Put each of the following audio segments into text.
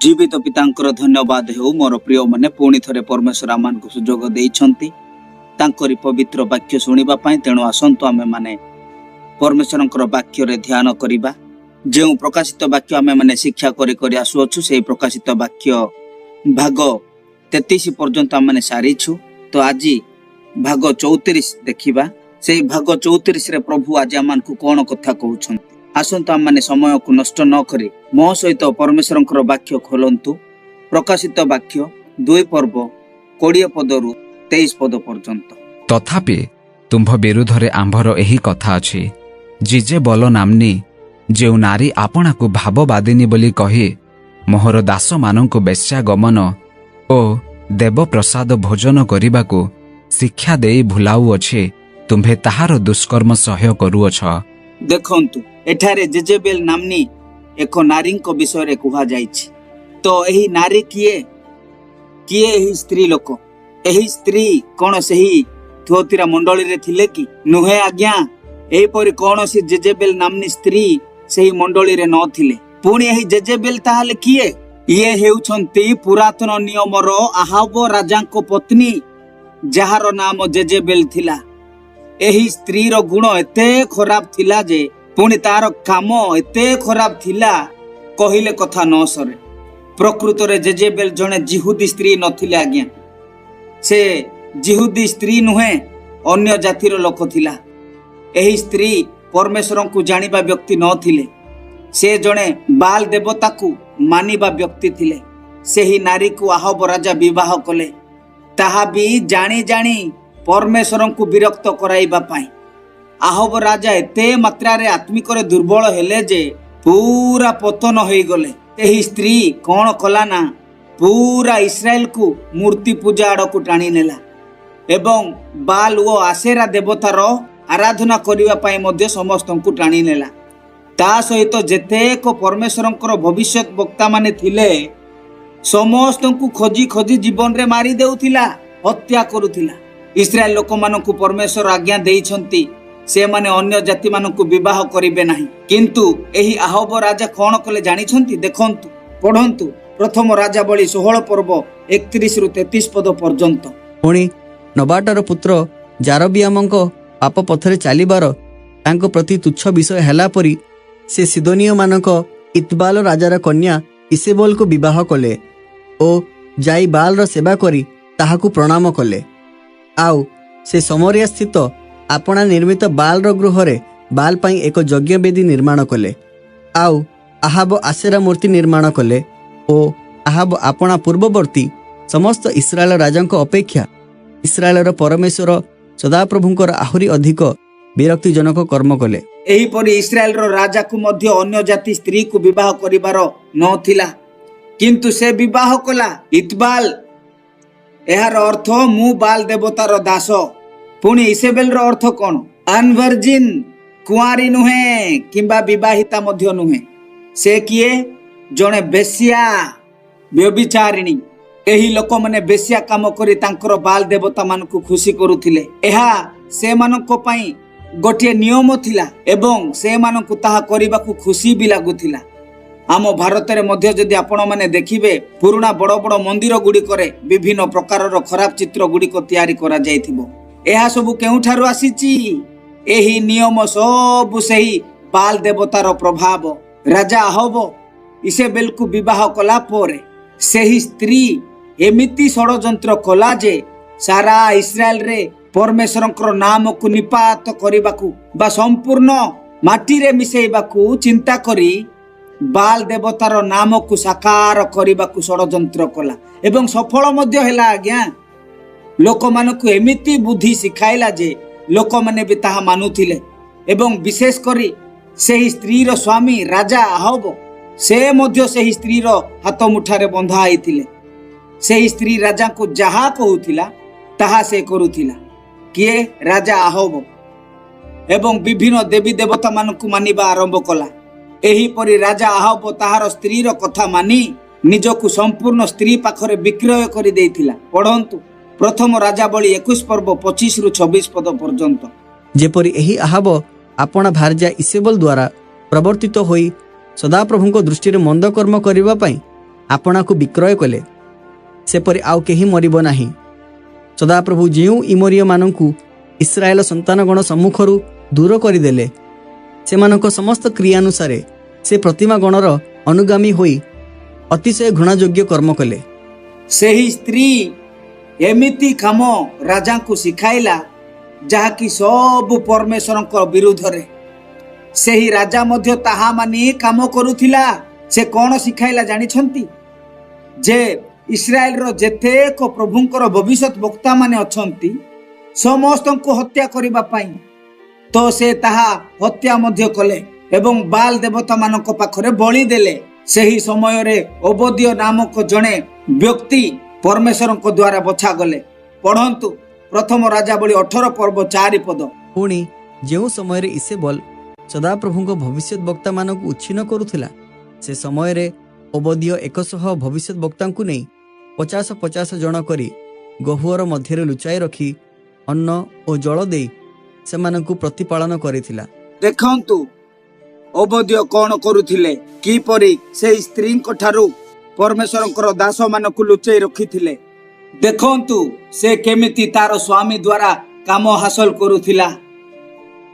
जीवित पितांकर धन्यवाद हो मोर प्रिय माने पुणी थे परमेश्वर आमान को सुजोग देइछंती तांकरी पवित्र वाक्य शुणिबा पई। तेणु आसंतु आमे माने परमेश्वरंकर वाक्य रे ध्यान करिबा। जो प्रकाशित वाक्य आमे माने शिक्षा करी करी आसुअछु से प्रकाशित वाक्य भाग 33 पर्यंत आमे सारिछु। तो आज भाग 34 देखिबा। से भाग 34 रे प्रभु आज आमान को कोन कथा कहउछंती। आसंतु आम माने समय को नष्ट न करी मो सहित परमेश्वरंकर वाक्य खोलंतु। प्रकाशित वाक्य 2 पर्व 20 पदरु 23 पद पर्यंत। तथापि तुम्भ विरुद्धरे आंभर एही कथा अछि जिजे बल नामनी जेउ नारी आपना को भाववादिनी बोली कही मोहर दास मानंकु बेश्या गमन ओ देव प्रसाद भोजन करिबाकू शिक्षा देई भुलाउ अछि तुम्भे ताहार दुष्कर्म सह्य करूअछ। देखंतु एठारे जेजेबेल नामनी एक नारी विषय रे कुहा जाइछि। तो एही नारी किए किए एही स्त्री लोक एही स्त्री कोन सेही थोतिरा मंडली रे थिले कि नुहे आज्ञा। एही परि कोन सी जेजेबेल नामनी स्त्री सेही मंडली रे न थिले। पुणी एही जेजेबेल ताहाले किए ये हेउछंती पुरातन नियमर आहाब राजांको पत्नी जहार नाम जेजेबेल थिला। एही स्त्री रो गुण एते खराब थिला जे पुणी तार काम एते खराब थिला कहिले कथा न सरे। प्रकृत रे जेजेबेल जने जिहुदी स्त्री नथिले आज्ञा। से जिहुदी स्त्री नुहे अन्य जातिर लोक थिला। एही स्त्री परमेश्वर को जानिबा व्यक्ति न थिले। से जने बाल देवता को मानिबा व्यक्ति थिले। सेही नारी को आहाब राजा विवाह कले ताहा भी जानी जानी परमेश्वर को विरक्त कराइबा पाई। आहाब राजा एते मात्रा रे आत्मिक रे दुर्बल हेले जे पूरा पतन हो गले। एही स्त्री कौन कला ना पूरा इस्राएल को मूर्ति पूजा आड़ को टाणी नेला एवं बाल ओ आसेरा देवतार आराधना करिबा पाई मध्य समस्त को टाणी नेला। ता सहित जेतेक परमेश्वरंकर भविष्यत वक्ता माने थिले समस्त को खोजी खोजी जीवन रे मारी देउथिला, हत्या करुथिला। इस्राएल लोक मानकु परमेश्वर आज्ञा देइछंती से माने अन्य जाति मानकु विवाह करिबे नाही। किंतु एही आहाब राजा कोन कले जानिछंती। देखंतु पढंतु प्रथम राजा बळी 16 पर्व 31 रु 33 पद पर्यंत। पुणी नबाटर पुत्र जारबियामंक पाप पथरे चालिबार तांको प्रति तुच्छ विषय हैला परी से सिदोनिय मानक इतबाल राजार कन्या इसेबोल को विवाह कले ओ जाई बाल रो सेवा करी ताहाकु प्रणाम कले। आउ से समरिया स्थित आपना निर्मित बाल रो गृहरे बाल पाई एक यज्ञ वेदी निर्माण कले। आउ आहाब आसेरा मूर्ति निर्माण कले ओ आहाब आपना पूर्ववर्ती समस्त इस्राएल राजांक अपेक्षा इस्राएल परमेश्वर सदाप्रभुंकर आहुरी अधिक विरक्तिजनक कर्म कले। एही परि इस्राएल रो राजा को मध्य अन्य जाति स्त्री को विवाह करिबार न थिला। किंतु से विवाह कला इतबाल। एहार अर्थ मु बाल देवतार दास। पुणी इसेबेल रो अर्थ कोन? अनवर्जिन, कुआरी नुहे किंबा विवाहिता मध्य नुहे। से किए जने बेश्या व्यभिचारिणी। एही लोक माने बेश्या काम करी तांकर बाल देवता मान को खुशी करुथिले। एहा से मानको पई गोटे नियम थिला एवं से मानको ताहा करिबाकू खुशी भी लागुथिला। आम भारत रे मध्य जदि आपण माने देखिबे पुराना बड़ बड़ मंदिर गुडी करे विभिन्न प्रकार रो खराब चित्र गुडी को तयारी करा जायथिबो। एहा सब केउठारु आसीची? एही नियम सब सही बाल देवतार प्रभाव। राजा आहाब इसेबेल को विवाह कला परे सेही स्त्री एमिति षडयंत्र कला जे सारा इस्राएल रे परमेश्वरंकर नाम को निपात करिबाकू बा संपूर्ण माटी रे मिसेइबाकू चिंता करी बाल देवतार नाम को साकार करिबाकू षडयंत्र कला एवं सफल मध्य हैला। आज्ञा लोक मानकू एमिति बुद्धि सिखाइला जे लोक माने भी ताहा मानुथिले एवं विशेष करी सेही स्त्री रो स्वामी राजा आहाब से मध्य सेही स्त्री रो हाथ मुठारे बंधा आइथिले। सेही स्त्री राजा को जहा कहूथिला ताहा से करुथिला। किए? राजा आहाब एवं विभिन्न देवी देवता मानकू मानिबा आरंभ कला। एही परि राजा आहाब ताहार स्त्री रो कथा मानी निजकू संपूर्ण स्त्री पाखरे विक्रय करि देइथिला। पढंतु प्रथम राजा बळी 21 पर्व 25 रु 26 पद पर्यंत। जेपरि एही आहाब आपना भार्या इसेबल द्वारा प्रवर्तित होई सदाप्रभुंक दृष्टि रे मंद कर्म करिबा पई ଆପଣାକୁ ବିକ୍ରୟ କଲେ, ସେପରି ଆଉ କେହି ମରିବ ନାହିଁ। ସଦାପ୍ରଭୁ ଯେଉଁ ଇମୋରୀୟମାନଙ୍କୁ ଇସ୍ରାଏଲ ସନ୍ତାନଗଣ ସମ୍ମୁଖରୁ ଦୂର କରିଦେଲେ, ସେମାନଙ୍କ ସମସ୍ତ କ୍ରିୟାନୁସାରେ ସେ ପ୍ରତିମା ଗଣର ଅନୁଗାମୀ ହୋଇ ଅତିଶୟ ଘୃଣାଯୋଗ୍ୟ କର୍ମ କଲେ। ସେହି ସ୍ତ୍ରୀ ଏମିତି କାମ ରାଜାଙ୍କୁ ଶିଖାଇଲା ଯାହାକି ସବୁ ପରମେଶ୍ୱରଙ୍କ ବିରୁଦ୍ଧରେ। ସେହି ରାଜା ମଧ୍ୟ ତାହା ମାନି କାମ କରୁଥିଲା। ସେ କ'ଣ ଶିଖାଇଲା ଜାଣିଛନ୍ତି? ଯେ ଇସ୍ରାଏଲର ଯେତେକ ପ୍ରଭୁଙ୍କର ଭବିଷ୍ୟତ ବକ୍ତାମାନେ ଅଛନ୍ତି ସମସ୍ତଙ୍କୁ ହତ୍ୟା କରିବା ପାଇଁ, ତ ସେ ତାହା ହତ୍ୟା ମଧ୍ୟ କଲେ ଏବଂ ବାଲ ଦେବତାମାନଙ୍କ ପାଖରେ ବଳି ଦେଲେ। ସେହି ସମୟରେ ଓବଦ୍ୟ ନାମକ ଜଣେ ବ୍ୟକ୍ତି ପରମେଶ୍ୱରଙ୍କ ଦ୍ୱାରା ବଛାଗଲେ। ପଢ଼ନ୍ତୁ ପ୍ରଥମ ରାଜାବଳୀ 18 ପର୍ବ 4 ପଦ। ପୁଣି ଯେଉଁ ସମୟରେ ଇସେବଲ ସଦାପ୍ରଭୁଙ୍କ ଭବିଷ୍ୟତ ବକ୍ତାମାନଙ୍କୁ ଉଚ୍ଛିନ୍ନ କରୁଥିଲା, ସେ ସମୟରେ ଓବଦ୍ୟ 100 ଭବିଷ୍ୟତ ବକ୍ତାଙ୍କୁ ନେଇ 50 ଜଣ କରି ଗହ୍ୱର ମଧ୍ୟରେ ଲୁଚାଇ ରଖି ଅନ୍ନ ଓ ଜଳ ଦେଇ ସେମାନଙ୍କୁ ପ୍ରତିପାଳନ କରିଥିଲା। ଦେଖନ୍ତୁ ଓବଦ୍ୟ କ'ଣ କରୁଥିଲେ, କିପରି ସେହି ସ୍ତ୍ରୀଙ୍କ ଠାରୁ ପରମେଶ୍ୱରଙ୍କର ଦାସମାନଙ୍କୁ ଲୁଚେଇ ରଖିଥିଲେ। ଦେଖନ୍ତୁ ସେ କେମିତି ତାର ସ୍ୱାମୀ ଦ୍ୱାରା କାମ ହାସଲ କରୁଥିଲା।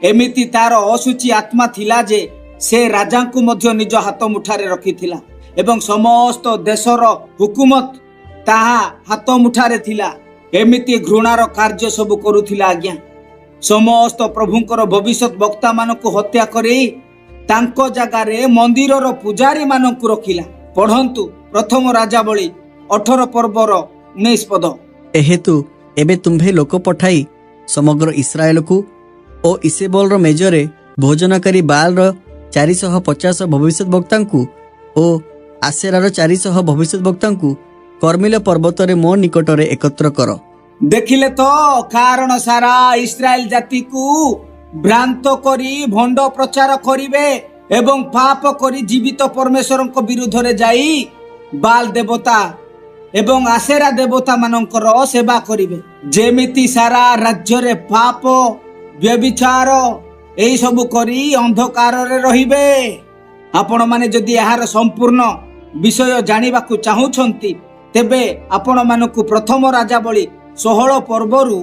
ଏମିତି ତାର ଅଶୁଚି ଆତ୍ମା ଥିଲା ଯେ ସେ ରାଜାଙ୍କୁ ମଧ୍ୟ ନିଜ ହାତ ମୁଠାରେ ରଖିଥିଲା ଏବଂ ସମସ୍ତ ଦେଶର ହୁକୁମତ ତାହା ହାତ ମୁଠାରେ ଥିଲା। ଏମିତି ଘୃଣାର କାର୍ଯ୍ୟ ସବୁ କରୁଥିଲା। ଆଜ୍ଞା, ସମସ୍ତ ପ୍ରଭୁଙ୍କର ଭବିଷ୍ୟତ ବକ୍ତାମାନଙ୍କୁ ହତ୍ୟା କରି ତାଙ୍କ ଜାଗାରେ ମନ୍ଦିରର ପୂଜାରୀ ମାନଙ୍କୁ ରଖିଲା। ପଢ଼ନ୍ତୁ ପ୍ରଥମ ରାଜାବଳୀ 18 ପର୍ବର 19 ପଦ। ଏହେତୁ ଏବେ ତୁମ୍ଭେ ଲୋକ ପଠାଇ ସମଗ୍ର ଇସ୍ରାଏଲକୁ ଓ ଇସେବଲର ମେଜରେ ଭୋଜନକାରୀ ବାଲର 450 ଭବିଷ୍ୟତ ବକ୍ତାଙ୍କୁ ଓ ଆସେରାର 400 ଭବିଷ୍ୟତ ବକ୍ତାଙ୍କୁ କର୍ମିଲ ପର୍ବତରେ ମୋ ନିକଟରେ ଏକତ୍ର କର। ଦେଖିଲେ ତ, କାରଣ ସାରା ଇସ୍ରାଏଲ ଜାତିକୁ ଭ୍ରାନ୍ତ କରି ଭଣ୍ଡ ପ୍ରଚାର କରିବେ ଏବଂ ପାପ କରି ଜୀବିତ ପରମେଶ୍ୱରଙ୍କ ବିରୁଦ୍ଧରେ ଯାଇ ବାଲ ଦେବତା ଏବଂ ଆସେରା ଦେବତା ମାନଙ୍କର ସେବା କରିବେ। ଯେମିତି ସାରା ରାଜ୍ୟରେ ପାପ, ବ୍ୟଭିଚାର ଏହି ସବୁ କରି ଅନ୍ଧକାରରେ ରହିବେ। ଆପଣମାନେ ଯଦି ଏହାର ସମ୍ପୂର୍ଣ୍ଣ ବିଷୟ ଜାଣିବାକୁ ଚାହୁଁଛନ୍ତି, ତେବେ ଆପଣମାନଙ୍କୁ ପ୍ରଥମ ରାଜାବଳୀ 16 ପର୍ବରୁ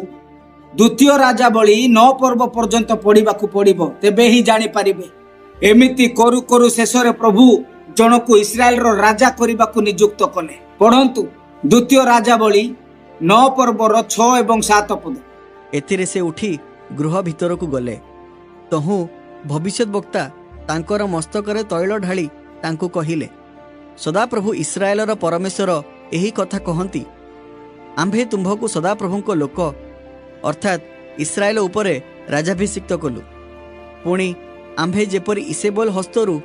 ଦ୍ୱିତୀୟ ରାଜାବଳୀ 9 ପର୍ବ ପର୍ଯ୍ୟନ୍ତ ପଢ଼ିବାକୁ ପଡ଼ିବ। ତେବେ ହିଁ ଜାଣିପାରିବେ। ଏମିତି କରୁ କରୁ ଶେଷରେ ପ୍ରଭୁ ଜଣକୁ ଇସ୍ରାଏଲର ରାଜା କରିବାକୁ ନିଯୁକ୍ତ କଲେ। ପଢ଼ନ୍ତୁ ଦ୍ୱିତୀୟ ରାଜାବଳୀ 9 ପର୍ବର 6 ଏବଂ 7 ପଦ। ଏଥିରେ ସେ ଉଠି ଗୃହ ଭିତରକୁ ଗଲେ। ତହୁଁ ଭବିଷ୍ୟତ ବକ୍ତା ତାଙ୍କର ମସ୍ତକରେ ତୈଳ ଢାଳି ତାଙ୍କୁ କହିଲେ, ସଦାପ୍ରଭୁ ଇସ୍ରାଏଲର ପରମେଶ୍ୱର ଏହି କଥା କହନ୍ତି, ଆମ୍ଭେ ତୁମ୍ଭକୁ ସଦାପ୍ରଭୁଙ୍କ ଲୋକ ଅର୍ଥାତ୍ ଇସ୍ରାଏଲ ଉପରେ ରାଜାଭିଷିକ୍ତ କଲୁ। ପୁଣି ଆମ୍ଭେ ଯେପରି ଇସେବଲ ହସ୍ତରୁ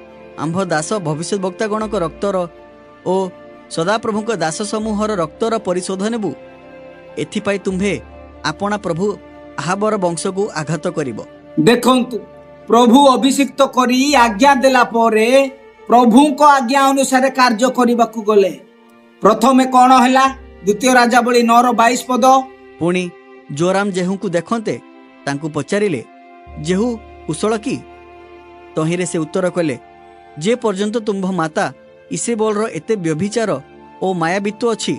ଆମ୍ଭ ଦାସ ଭବିଷ୍ୟତ ବକ୍ତାଗଣଙ୍କ ରକ୍ତର ଓ ସଦାପ୍ରଭୁଙ୍କ ଦାସ ସମୂହର ରକ୍ତର ପରିଶୋଧ ନେବୁ। ଏଥିପାଇଁ ତୁମ୍ଭେ ଆପଣା ପ୍ରଭୁ ଆହାବର ବଂଶକୁ ଆଘାତ କରିବ। ଦେଖନ୍ତୁ, ପ୍ରଭୁ ଅଭିଷିକ୍ତ କରି ଆଜ୍ଞା ଦେଲା ପରେ ପ୍ରଭୁଙ୍କ ଆଜ୍ଞା ଅନୁସାରେ କାର୍ଯ୍ୟ କରିବାକୁ ଗଲେ। ପ୍ରଥମେ କ'ଣ ହେଲା? ଦ୍ୱିତୀୟ ରାଜାବଳୀ 9ର 22 ପଦ। ପୁଣି ଜୋରାମ ଜେହୁଙ୍କୁ ଦେଖନ୍ତେ ତାଙ୍କୁ ପଚାରିଲେ, ଜେହୁ କୁଶଳ କି? ତହିଁରେ ସେ ଉତ୍ତର କଲେ, ଯେ ପର୍ଯ୍ୟନ୍ତ ତୁମ୍ଭ ମାତା ଇସେବଲର ଏତେ ବ୍ୟଭିଚାର ଓ ମାୟାବିତ୍ୱ ଅଛି,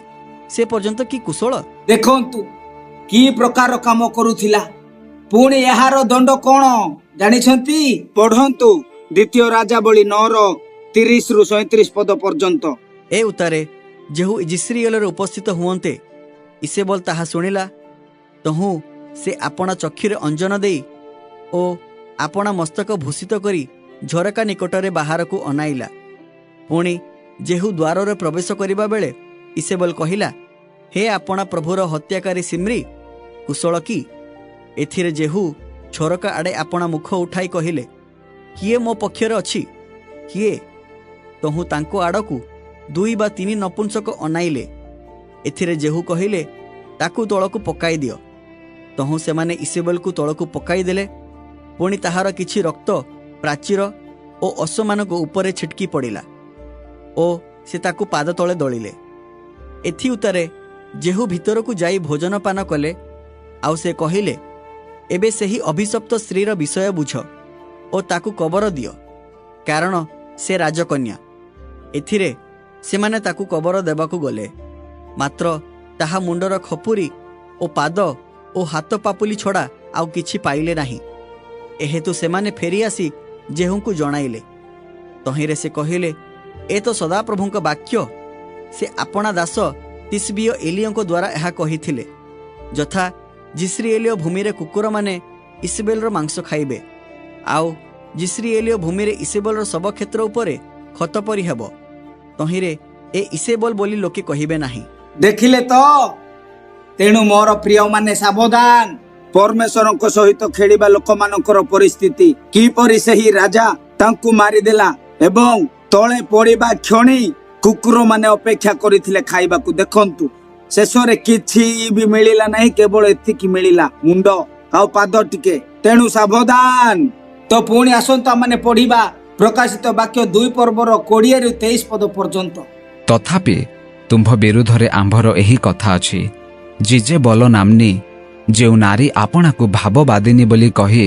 ସେ ପର୍ଯ୍ୟନ୍ତ କି କୁଶଳ। ଦେଖନ୍ତୁ କି ପ୍ରକାର କାମ କରୁଥିଲା। ପୁଣି ଏହାର ଦଣ୍ଡ କ'ଣ ଜାଣିଛନ୍ତି? ପଢ଼ନ୍ତୁ ଦ୍ୱିତୀୟ ରାଜାବଳୀ 9ର 30ରୁ 37 ପଦ ପର୍ଯ୍ୟନ୍ତ। ଏ ଉତ୍ତାରେ ଜେହୁ ଇଜ୍ରାଏଲରେ ଉପସ୍ଥିତ ହୁଅନ୍ତେ ଇସେବଲ ତାହା ଶୁଣିଲା। ତହୁଁ ସେ ଆପଣା ଚକ୍ଷୁରେ ଅଞ୍ଜନ ଦେଇ ଓ ଆପଣା ମସ୍ତକ ଭୂଷିତ କରି ଝରକା ନିକଟରେ ବାହାରକୁ ଅନାଇଲା। ପୁଣି ଜେହୁ ଦ୍ୱାରରେ ପ୍ରବେଶ କରିବା ବେଳେ ଇସେବଲ କହିଲା, ହେ ଆପଣା ପ୍ରଭୁର ହତ୍ୟାକାରୀ ସିମ୍ରି, କୁଶଳ କି? ଏଥିରେ ଜେହୁ ଝରକା ଆଡ଼େ ଆପଣା ମୁଖ ଉଠାଇ କହିଲେ, କିଏ ମୋ ପକ୍ଷରେ ଅଛି? କିଏ? ତହୁଁ ତାଙ୍କ ଆଡ଼କୁ 2 ବା 3 ନପୁଂସକ ଅନାଇଲେ। ଏଥିରେ ଜେହୁ କହିଲେ, ତାକୁ ତଳକୁ ପକାଇ ଦିଅ। ତହୁଁ ସେମାନେ ଇସେବଲକୁ ତଳକୁ ପକାଇ ଦେଲେ। ପୁଣି ତାହାର କିଛି ରକ୍ତ ପ୍ରାଚୀର ଓ ଅଶ୍ୱମାନଙ୍କ ଉପରେ ଛିଟକି ପଡ଼ିଲା ଓ ସେ ତାକୁ ପାଦ ତଳେ ଦଳିଲେ। ଏଥି ଉତ୍ତାରେ ଜେହୁ ଭିତରକୁ ଯାଇ ଭୋଜନପାନ କଲେ। ଆଉ ସେ କହିଲେ, ଏବେ ସେହି ଅଭିଶପ୍ତ ସ୍ତ୍ରୀର ବିଷୟ ବୁଝ ଓ ତାକୁ କବର ଦିଅ, କାରଣ ସେ ରାଜକନ୍ୟା। ଏଥିରେ ସେମାନେ ତାକୁ କବର ଦେବାକୁ ଗଲେ, ମାତ୍ର ତାହା ମୁଣ୍ଡର ଖପୁରି ଓ ପାଦ ଓ ହାତ ପାପୁଲି ଛଡ଼ା ଆଉ କିଛି ପାଇଲେ ନାହିଁ। ଏହେତୁ ସେମାନେ ଫେରି ଆସି ଜେହୁଙ୍କୁ ଜଣାଇଲେ। ତହିଁରେ ସେ କହିଲେ, ଏ ତ ସଦାପ୍ରଭୁଙ୍କ ବାକ୍ୟ। ସେ ଆପଣା ଦାସ ତିସ୍ବିୟ ଏଲିୟଙ୍କ ଦ୍ୱାରା ଏହା କହିଥିଲେ, ଯଥା ଜିସ୍ରିଏଲୀୟ ଭୂମିରେ କୁକୁରମାନେ ଇସବେଲର ମାଂସ ଖାଇବେ, ଆଉ ଜିସ୍ରିଏଲୀୟ ଭୂମିରେ ଇସବେଲର ଶବକ୍ଷେତ୍ର ଉପରେ ଖତ ପରି ହେବ। ତହିଁରେ ଏ ଇସେବଲ ବୋଲି ଲୋକେ କହିବେ ନାହିଁ। ଦେଖିଲେ ତ, ତେଣୁ ମୋର ପ୍ରିୟମାନେ ସାବଧାନ। ପରମେଶ୍ୱରଙ୍କ ସହିତ ଖେଳିବା ଲୋକମାନଙ୍କର ପରିସ୍ଥିତି କିପରି ସେହି ରାଜା ତାଙ୍କୁ ମାରିଦେଲା ଏବଂ ତଳେ ପଡ଼ିବା କ୍ଷଣି କୁକୁରମାନେ ଅପେକ୍ଷା କରିଥିଲେ ଖାଇବାକୁ। ଦେଖନ୍ତୁ, ଶେଷରେ କିଛି ବି ମିଳିଲା ନାହିଁ, କେବଳ ଏତିକି ମିଳିଲା, ମୁଣ୍ଡ ଆଉ ପାଦ ଟିକେ। ତେଣୁ ସାବଧାନ। ତ ପୁଣି ଆସନ୍ତୁ ଆମେ ପଢିବା ପ୍ରକାଶିତ ବାକ୍ୟ 2 ପର୍ବର 20ରୁ 23 ପଦ ପର୍ଯ୍ୟନ୍ତ। ତଥାପି ତୁମ୍ଭ ବିରୁଦ୍ଧରେ ଆମ୍ଭର ଏହି କଥା ଅଛି, ଜିଜେବଲ ନାମ୍ନୀ ଯେଉଁ ନାରୀ ଆପଣାକୁ ଭାବବାଦିନୀ ବୋଲି କହି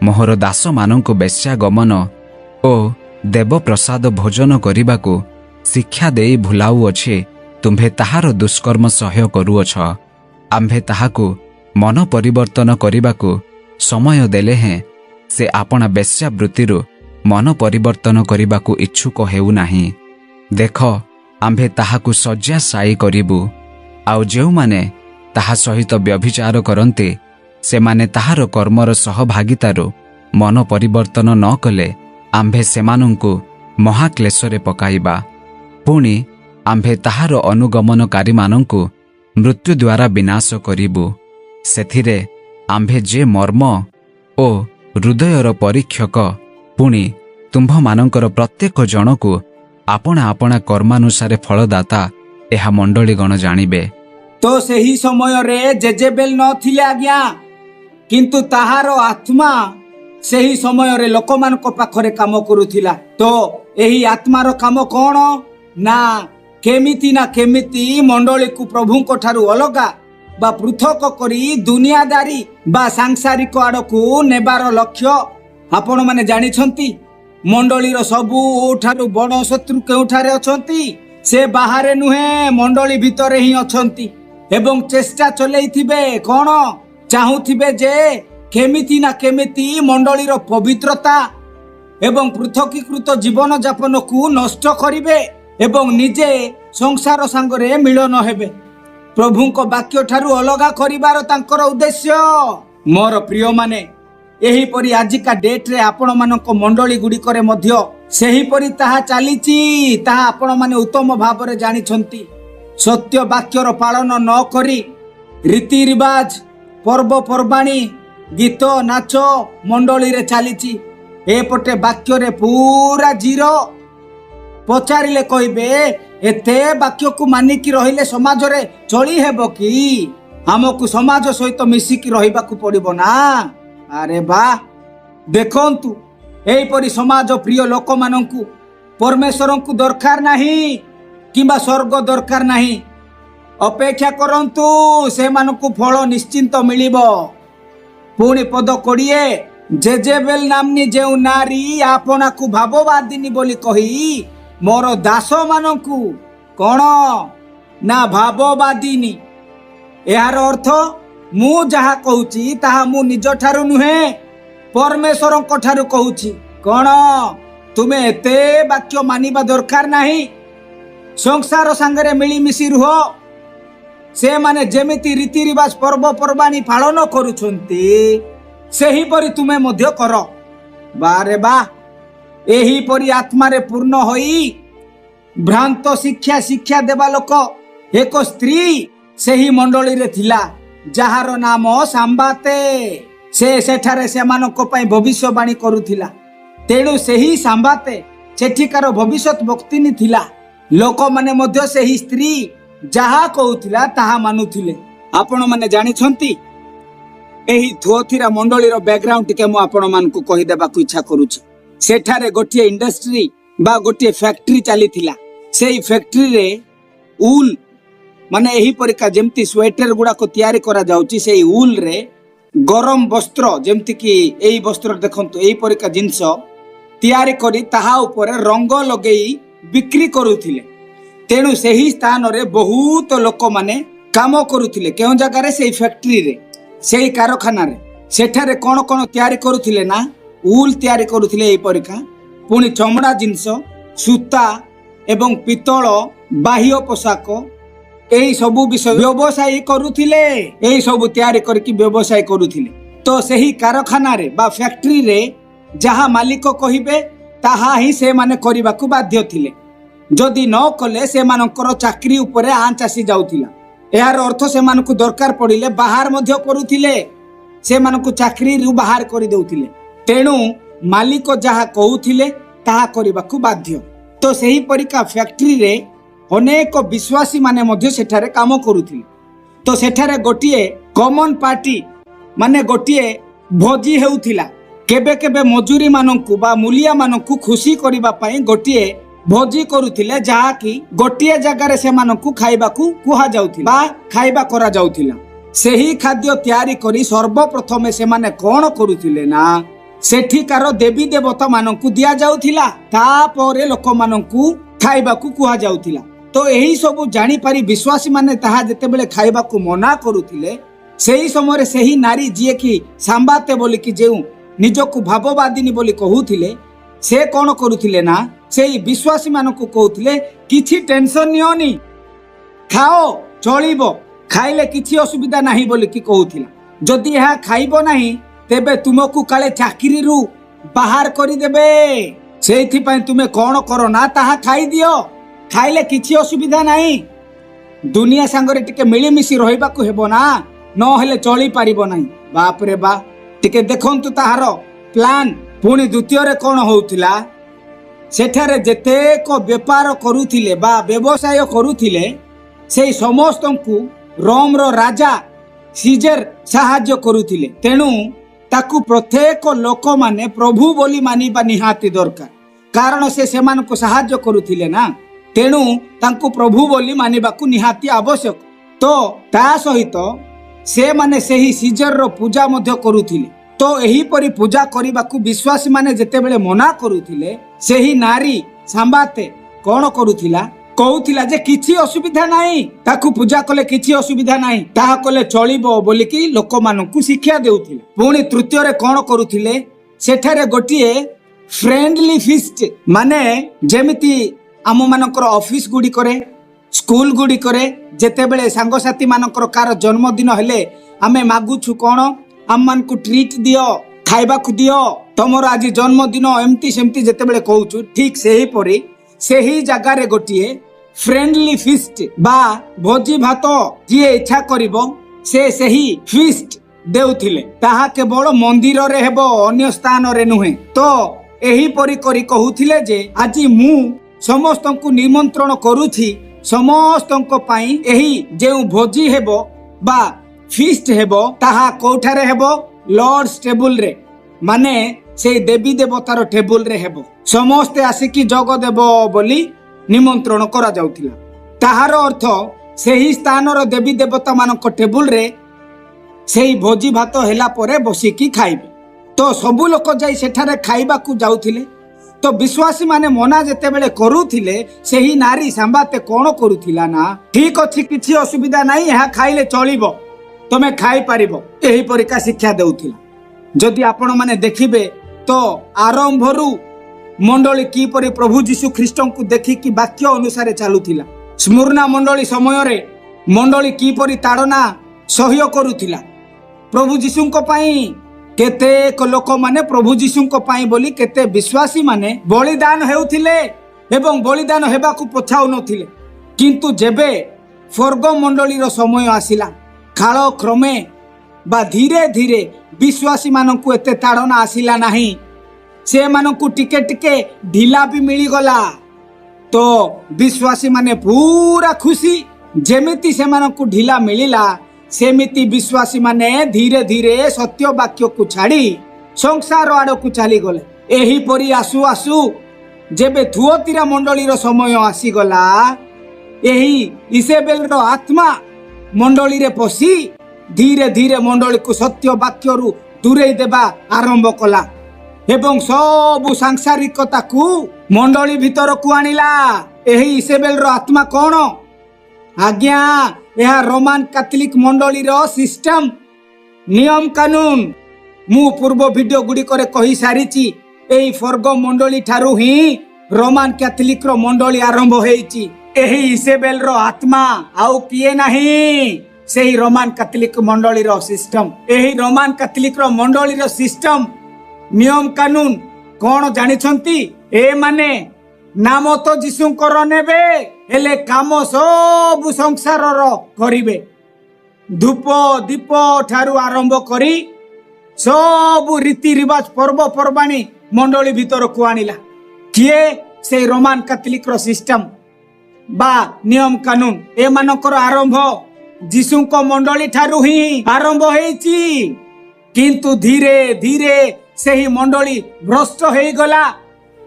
ମୋହର ଦାସମାନଙ୍କୁ ବେଶ୍ୟାଗମନ ଓ ଦେବପ୍ରସାଦ ଭୋଜନ କରିବାକୁ ଶିକ୍ଷା ଦେଇ ଭୁଲାଉଅଛି, ତୁମ୍ଭେ ତାହାର ଦୁଷ୍କର୍ମ ସହ୍ୟ କରୁଅଛ। ଆମ୍ଭେ ତାହାକୁ ମନ ପରିବର୍ତ୍ତନ କରିବାକୁ ସମୟ ଦେଲେ ହେଁ ସେ ଆପଣା ବେଶ୍ୟାବୃତ୍ତିରୁ ମନ ପରିବର୍ତ୍ତନ କରିବାକୁ ଇଚ୍ଛୁକ ହେଉନାହିଁ। ଦେଖ, ଆମ୍ଭେ ତାହାକୁ ଶଯ୍ୟାଶାୟୀ କରିବୁ, ଆଉ ଯେଉଁମାନେ ତାହା ସହିତ ବ୍ୟଭିଚାର କରନ୍ତି ସେମାନେ ତାହାର କର୍ମର ସହଭାଗିତାରୁ ମନ ପରିବର୍ତ୍ତନ ନ କଲେ ଆମ୍ଭେ ସେମାନଙ୍କୁ ମହାକ୍ଲେଶରେ ପକାଇବା। ପୁଣି ଆମ୍ଭେ ତାହାର ଅନୁଗମନକାରୀମାନଙ୍କୁ ମୃତ୍ୟୁ ଦ୍ୱାରା ବିନାଶ କରିବୁ। ସେଥିରେ ଆମ୍ଭେ ଯେ ମର୍ମ ଓ ହୃଦୟର ପରୀକ୍ଷକ, ପୁଣି ତୁମ୍ଭମାନଙ୍କର ପ୍ରତ୍ୟେକ ଜଣକୁ ଆପଣା ଆପଣା କର୍ମାନୁସାରେ ଫଳଦାତା, ଏହା ମଣ୍ଡଳୀଗଣ ଜାଣିବେ। ତ ସେହି ସମୟରେ ଜେଜେବେଲ ନଥିଲେ ଆଜ୍ଞା, କିନ୍ତୁ ତାହାର ଆତ୍ମା ସେହି ସମୟରେ ଲୋକମାନଙ୍କ ପାଖରେ କାମ କରୁଥିଲା। ତ ଏହି ଆତ୍ମାର କାମ କ'ଣ? ନା କେମିତି ମଣ୍ଡଳୀକୁ ପ୍ରଭୁଙ୍କ ଠାରୁ ଅଲଗା ବା ପୃଥକ କରି ଦୁନିଆଦାରୀ ବା ସାଂସାରିକ ଆଡ଼କୁ ନେବାର ଲକ୍ଷ୍ୟ। ଆପଣମାନେ ଜାଣିଛନ୍ତି ମଣ୍ଡଳୀର ସବୁଠାରୁ ବଡ଼ ଶତ୍ରୁ କେଉଁଠାରେ ଅଛନ୍ତି? ସେ ବାହାରେ ନୁହେଁ, ମଣ୍ଡଳୀ ଭିତରେ ହିଁ ଅଛନ୍ତି ଏବଂ ଚେଷ୍ଟା ଚଲେଇଥିବେ। କ'ଣ ଚାହୁଁଥିବେ? ଯେ କେମିତି ମଣ୍ଡଳୀର ପବିତ୍ରତା ଏବଂ ପୃଥକୀକୃତ ଜୀବନ ଯାପନକୁ ନଷ୍ଟ କରିବେ ଏବଂ ନିଜେ ସଂସାର ସାଙ୍ଗରେ ମିଳନ ହେବେ। ପ୍ରଭୁଙ୍କ ବାକ୍ୟ ଠାରୁ ଅଲଗା କରିବାର ତାଙ୍କର ଉଦ୍ଦେଶ୍ୟ। ମୋର ପ୍ରିୟମାନେ, ଏହିପରି ଆଜିକା ଡେଟ୍ରେ ଆପଣମାନଙ୍କ ମଣ୍ଡଳୀ ଗୁଡ଼ିକରେ ମଧ୍ୟ ସେହିପରି ତାହା ଚାଲିଛି। ତାହା ଆପଣମାନେ ଉତ୍ତମ ଭାବରେ ଜାଣିଛନ୍ତି। ସତ୍ୟ ବାକ୍ୟର ପାଳନ ନ କରି ରୀତି ରିବାଜ, ପର୍ବପର୍ବାଣୀ, ଗୀତ ନାଚ ମଣ୍ଡଳୀରେ ଚାଲିଛି। ଏପଟେ ବାକ୍ୟରେ ପୁରା ଜିରୋ। ପଚାରିଲେ କହିବେ, ଏତେ ବାକ୍ୟକୁ ମାନିକି ରହିଲେ ସମାଜରେ ଚଳି ହେବ କି? ଆମକୁ ସମାଜ ସହିତ ମିଶିକି ରହିବାକୁ ପଡ଼ିବ ନା। ଆରେ ବା, ଦେଖନ୍ତୁ, ଏହିପରି ସମାଜ ପ୍ରିୟ ଲୋକମାନଙ୍କୁ ପରମେଶ୍ୱରଙ୍କୁ ଦରକାର ନାହିଁ କିମ୍ବା ସ୍ୱର୍ଗ ଦରକାର ନାହିଁ। ଅପେକ୍ଷା କରନ୍ତୁ, ସେମାନଙ୍କୁ ଫଳ ନିଶ୍ଚିନ୍ତ ମିଳିବ। ପୁଣି ପଦ 20, ଜେଜେବେଲ ନାମ୍ନୀ ଯେଉଁ ନାରୀ ଆପଣାକୁ ଭାବବାଦିନୀ ବୋଲି କହି ମୋର ଦାସମାନଙ୍କୁ କ'ଣ ନା ଭାବବାଦିନୀ। ଏହାର ଅର୍ଥ, ମୁଁ ଯାହା କହୁଛି ତାହା ମୁଁ ନିଜ ଠାରୁ ନୁହେଁ, ପରମେଶ୍ୱରଙ୍କ ଠାରୁ କହୁଛି। କ'ଣ ତୁମେ ଏତେ ବାକ୍ୟ ମାନିବା ଦରକାର ନାହିଁ? ସଂସାର ସାଙ୍ଗରେ ମିଳିମିଶି ରୁହ। ସେମାନେ ଯେମିତି ରୀତି ରିବାଜ, ପର୍ବପର୍ବାଣୀ ପାଳନ କରୁଛନ୍ତି ସେହିପରି ତୁମେ ମଧ୍ୟ କର। ବାରେ ବା, ଏହିପରି ଆତ୍ମାରେ ପୂର୍ଣ୍ଣ ହୋଇ ଭ୍ରାନ୍ତ ଶିକ୍ଷା ଦେବା ଲୋକ ଏକ ସ୍ତ୍ରୀ ସେହି ମଣ୍ଡଳୀରେ ଥିଲା, ଯାହାର ନାମ ସାମ୍ବାତେ। ସେ ସେଠାରେ ସେମାନଙ୍କ ପାଇଁ ଭବିଷ୍ୟବାଣୀ କରୁଥିଲା। ତେଣୁ ସେହି ସାମ୍ବାତେ ସେଠିକାର ଭବିଷ୍ୟତ ବକ୍ତିନୀ ଥିଲା। ଲୋକମାନେ ମଧ୍ୟ ସେହି ସ୍ତ୍ରୀ ଯାହା କହୁଥିଲା ତାହା ମାନୁଥିଲେ। ଆପଣମାନେ ଜାଣିଛନ୍ତି, ଏହି ଥୁଅଥିରା ମଣ୍ଡଳୀର ବ୍ୟାକଗ୍ରାଉଣ୍ଡ ଟିକେ ମୁଁ ଆପଣମାନଙ୍କୁ କହିଦେବାକୁ ଇଚ୍ଛା କରୁଛି। ସେଠାରେ ଗୋଟିଏ ଇଣ୍ଡଷ୍ଟ୍ରି ବା ଗୋଟିଏ ଫ୍ୟାକ୍ଟ୍ରି ଚାଲିଥିଲା। ସେହି ଫ୍ୟାକ୍ଟ୍ରିରେ ଉଲ୍ ମାନେ ଏହିପରିକା ଯେମିତି ସ୍ୱେଟର ଗୁଡ଼ାକ ତିଆରି କରାଯାଉଛି, ସେଇ ଉଲ୍ରେ ଗରମ ବସ୍ତ୍ର, ଯେମିତିକି ଏଇ ବସ୍ତ୍ର ଦେଖନ୍ତୁ, ଏହିପରିକା ଜିନିଷ ତିଆରି କରି ତାହା ଉପରେ ରଙ୍ଗ ଲଗେଇ ବିକ୍ରି କରୁଥିଲେ। तेणु सही स्थान रे बहुत लोक माने काम करुथिले केउ जगह रे सेही फैक्ट्री रे सेही कारखाना रे सेठारे कोन कोन तयारी करुथिले ना उल तयारी करुथिले एई परिका पुणी चमड़ा जिंस सूता एवं पितल बाह्य पोशाक एई सबु विषय व्यवसाय करुथिले एई सबु तयारी करके व्यवसाय करुथिले। तो सही कारखाना रे बा फैक्ट्री रे जहा मालिक कहिबे ताहा ही से माने करिबाकू बाध्य थिले। जदि न कले से मानकर चाकरी उपरे आंच आसी जाउथिला। यार अर्थ से मानकु दरकार पड़िले बाहर मध्य करुथिले से मानकु चाकरी रु बाहर करि देउथिले। तेणु मालिक जहा कहउथिले ताहा करिबाकू बाध्य। तो सही परिका फैक्ट्री रे अनेक विश्वासी माने मध्य सेठारे काम करुथिले। तो सेठारे गोटिए कॉमन पार्टी माने गोटिए भोजी हेउथिला। केबे केबे मजूरी मानकु बा मूलिया मानकु खुशी करिबा पई गोटिए भोजी करुथिले जहा कि गोटिए जगार से मानकु खाइबाकू कुहा जाउथिला बा खाइबा करा जाउथिला। सेही खाद्य तयारी करी सर्वप्रथमे से माने कोन करुथिले ना सेठिकार देवी देवता मानकु दिया जाउथिला तापरे लोक मानकु खाइबाकू कुहा जाउथिला। तो एही सब जानी पारी विश्वासी माने ताहा जेतेबेले खाइबाकू मना करुथिले सेही समय सेही नारी जिए कि सांबाते बोली कि जेउ निजकु भाववादिनी बोली कहूथिले से कोन करुथिले ना सेही विश्वासी मानकु कहूथिले किछि टेंशन नियोनी खाओ चलिबो खाइले किछि असुविधा नाही बोली कि कहूथिला। जदि यह खाइबो नाही तेबे तुमकु काले चाकरी रु बाहर करि देबे सेथि पय तुमे कोन करो ना ताहा खाइ दियो खाइले किछि असुविधा नाही। दुनिया संगरे टिके मिली मिसी रहिबाकू हेबो ना न हेले चली पारिबो नाही। बाप रे बा टिके देखंतु ताहार प्लान। पुणी द्वितीय रे कोन होउथिला सेठारे जेतेक व्यापार करुथिले बा व्यवसाय करुथिले सेही समस्तंकु रोम रो राजा सीजर साहाय्य करुथिले। तेणु ताकू प्रत्येक लोक माने प्रभु बोली मानिबा निहाती दरकार कारण से सेमानकु साहाय्य करुथिले ना। तेणु तांकु प्रभु बोली मानिबाकू निहाती आवश्यक। तो ता सहित से माने सेही सीजर रो पूजा मध्य करुथिले। तो एही परी पूजा करिबाकू विश्वासी माने जेतेबेले मना करुथिले सेही नारी सांबाते कोन करुथिला कहूथिला जे किछि असुविधा नाही ताकू पूजा कले किछि असुविधा नाही ताहा कले चलिबो बोली कि लोक मानकू शिक्षा देउथिला। पुणी तृतीय रे कोन करुथिले सेठारे गोटिए फ्रेंडली फीस्ट माने जेमिति आम मानकर ऑफिस गुडी करे स्कूल गुडी करे जेतेबेले सांगसाथी मानकर कार जन्मदिन हेले आमे मागुछु कोन आम मानकू ट्रीट दियो खाइबाकू दियो तमर आज जन्मदिन एमती सेमती जेतेबेले कहूछु ठीक सेही परी सेही जगह रे गोटिए फ्रेंडली फीस्ट बा भोजी भात जिए इच्छा करिवो से सेही फीस्ट देउथिले ताहा केवल मंदिर रे हेबो अन्य स्थान रे नुहे। तो एही परी करी कहूथिले जे आज मु समस्तंकु निमंत्रण करूछि समस्तंको पाई एही जेउ भोजी हेबो बा फीस्ट हेबो ताहा कोठारे हेबो लॉर्ड्स टेबल रे माने से देवी देवतार टेबल रे हेबो समस्ते आसिकी जोग देबो बोली निमंत्रण करा जाउथिला। ताहार अर्थ सेही स्थान रो देवी देवता मानक टेबल रे सेही भोजी भात हेला परे बसिकी खाइबे। तो सबु लोक जाई सेठारे खाइबाकू जाउथिले। तो विश्वासी माने मना जेतेबेले करूथिले सेही नारी सांबाते कोन करूथिला ना ठीक अछि किछि असुविधा नाही एहा खाइले चलिबो तमे खाई पारिबो एही परिका शिक्षा देउथिला। जदि आपण माने देखिबे तो आरंभरू मंडली की परि प्रभु जीशु ख्रीष्ट को देखिकी वाक्य अनुसार चलुथिला। स्मुरना मंडली समय रे मंडली की परि ताड़ना सहयोग करुथिला प्रभु जीशु को पाई केतेक लोक माने प्रभु जीशु को पाई बोली केते विश्वासी माने बलिदान हेउथिले एवं बलिदान हेबाकू पछाउ नथिले। किंतु जेबे स्वर्ग मंडली रो समय आसिला काल क्रमे बा धीरे धीरे विश्वासी मानकू एते ताड़ना आसिला नाही से मानकू टिके टिके ढिला भी मिली गला। तो विश्वासी माने पूरा खुशी जेमिति से मानकू ढिला मिलिला सेमिति विश्वासी माने धीरे धीरे सत्य वाक्य को छाड़ी संसार आड़ को चली गले। एही परी आसु आसु जेबे थुअतीरा मंडली रो समय आसी गला एही इसेबेल रो आत्मा मंडली रे पसी धीरे धीरे मंडली को सत्य वाक्य रु दूरे देबा आरंभ कला एवं सब सांसारिकता को मंडली भीतर को आनिला। ଏହି ଇସେବେଲର ଆତ୍ମା କଣ? ଆଜ୍ଞା, ଏହା ରୋମାନ କାଥଲିକ ମଣ୍ଡଳୀର ସିଷ୍ଟମ, ନିୟମ କାନୁନ। ମୁଁ ପୂର୍ବ ଭିଡିଓ ଗୁଡ଼ିକରେ କହି ସାରିଛି, ଏହି ଫର୍ଗ ମଣ୍ଡଳୀ ଠାରୁ ହିଁ ରୋମାନ କ୍ୟାଥଲିକର ମଣ୍ଡଳୀ ଆରମ୍ଭ ହେଇଛି। ଏହି ଇସେବେଲର ଆତ୍ମା ଆଉ କିଏ ନାହିଁ, ସେହି ରୋମାନ କାଥଲିକ ମଣ୍ଡଳୀର ସିଷ୍ଟମ। ଏହି ରୋମାନ କାଥଲିକର ମଣ୍ଡଳୀର ସିଷ୍ଟମ, ନିୟମ କାନୁନ କଣ ଜାଣିଛନ୍ତି? ଏମାନେ ନାମ ତ ଯୀଶୁଙ୍କର ନେବେ, ହେଲେ କାମ ସବୁ ସଂସାରର କରିବେ। ଧୂପ ଦୀପ ଠାରୁ ଆରମ୍ଭ କରି ସବୁ ରୀତି ରିବାଜ ପର୍ବପର୍ବାଣୀ ମଣ୍ଡଳୀ ଭିତରକୁ ଆଣିଲା। କିଏ? ସେଇ ରୋମାନ କାଥଲିକର ସିଷ୍ଟମ ବା ନିୟମ କାନୁନ। ଏମାନଙ୍କର ଆରମ୍ଭ ଯୀଶୁଙ୍କ ମଣ୍ଡଳୀ ଠାରୁ ହିଁ ଆରମ୍ଭ ହେଇଛି। କିନ୍ତୁ ଧୀରେ ଧୀରେ ସେହି ମଣ୍ଡଳୀ ଭ୍ରଷ୍ଟ ହେଇଗଲା।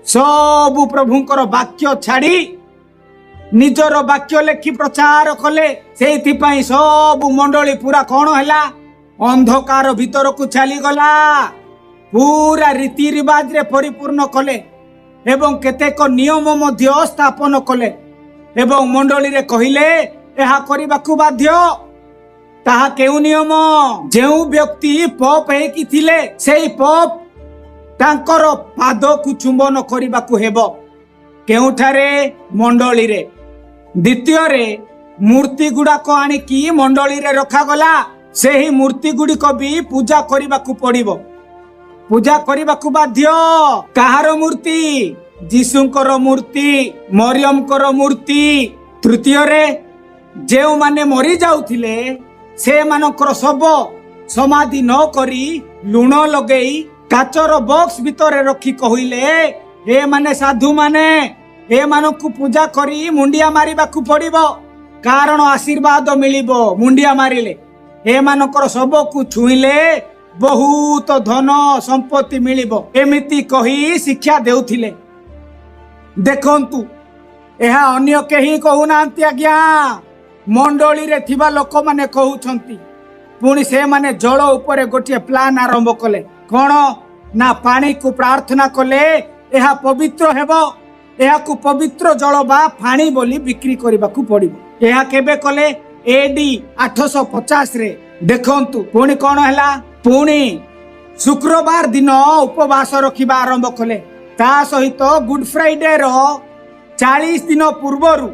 ସବୁ ପ୍ରଭୁଙ୍କର ବାକ୍ୟ ଛାଡ଼ି ନିଜର ବାକ୍ୟ ଲେଖି ପ୍ରଚାର କଲେ। ସେଇଥିପାଇଁ ସବୁ ମଣ୍ଡଳୀ ପୁରା କଣ ହେଲା? ଅନ୍ଧକାର ଭିତରକୁ ଚାଲିଗଲା। ପୁରା ରୀତି ରିବାଜରେ ପରିପୂର୍ଣ୍ଣ କଲେ ଏବଂ କେତେକ ନିୟମ ମଧ୍ୟ ସ୍ଥାପନ କଲେ ଏବଂ ମଣ୍ଡଳୀରେ କହିଲେ ଏହା କରିବାକୁ ବାଧ୍ୟ। ତାହା କେଉଁ ନିୟମ? ଯେଉଁ ବ୍ୟକ୍ତି ପପ୍ ହେଇକି ଥିଲେ, ସେଇ ପପ୍ ତାଙ୍କର ପାଦକୁ ଚୁମ୍ବନ କରିବାକୁ ହେବ। କେଉଁଠାରେ? ମଣ୍ଡଳୀରେ। ଦ୍ୱିତୀୟରେ, ମୂର୍ତ୍ତି ଗୁଡାକ ଆଣିକି ମଣ୍ଡଳୀରେ ରଖାଗଲା। ସେହି ମୂର୍ତ୍ତି ଗୁଡିକ ବି ପୂଜା କରିବାକୁ ପଡିବ, ପୂଜା କରିବାକୁ ବାଧ୍ୟ। କାହାର ମୂର୍ତ୍ତି? ଯୀଶୁଙ୍କର ମୂର୍ତ୍ତି, ମରିୟମଙ୍କର ମୂର୍ତ୍ତି। ତୃତୀୟରେ, ଯେଉଁମାନେ ମରି ଯାଉଥିଲେ ସେମାନଙ୍କର ଶବ ସମାଧି ନ କରି ଲୁଣ ଲଗେଇ କାଚର ବକ୍ସ ଭିତରେ ରଖି କହିଲେ, ଏମାନେ ସାଧୁମାନେ, ଏମାନଙ୍କୁ ପୂଜା କରି ମୁଣ୍ଡିଆ ମାରିବାକୁ ପଡିବ, କାରଣ ଆଶୀର୍ବାଦ ମିଳିବ ମୁଣ୍ଡିଆ ମାରିଲେ। ଏମାନଙ୍କର ଶବକୁ ଛୁଇଁଲେ ବହୁତ ଧନ ସମ୍ପତ୍ତି ମିଳିବ, ଏମିତି କହି ଶିକ୍ଷା ଦେଉଥିଲେ। ଦେଖନ୍ତୁ, ଏହା ଅନ୍ୟ କେହି କହୁନାହାନ୍ତି ଆଜ୍ଞା, ମଣ୍ଡଳୀରେ ଥିବା ଲୋକମାନେ କହୁଛନ୍ତି। ପୁଣି ସେମାନେ ଜଳ ଉପରେ ଗୋଟିଏ ପ୍ଲାନ ଆରମ୍ଭ କଲେ। କଣ ନା, ପାଣିକୁ ପ୍ରାର୍ଥନା କଲେ ଏହା ପବିତ୍ର ହେବ। ଏହାକୁ ପବିତ୍ର ଜଳ ବା ପାଣି ବୋଲି ବିକ୍ରି କରିବାକୁ ପଡିବ। ଏହା କେବେ କଲେ? AD 850ରେ। ଦେଖନ୍ତୁ ପୁଣି କଣ ହେଲା? ପୁଣି ଶୁକ୍ରବାର ଦିନ ଉପବାସ ରଖିବା ଆରମ୍ଭ କଲେ। ତା ସହିତ ଗୁଡ ଫ୍ରାଇଡେର 40 ଦିନ ପୂର୍ବରୁ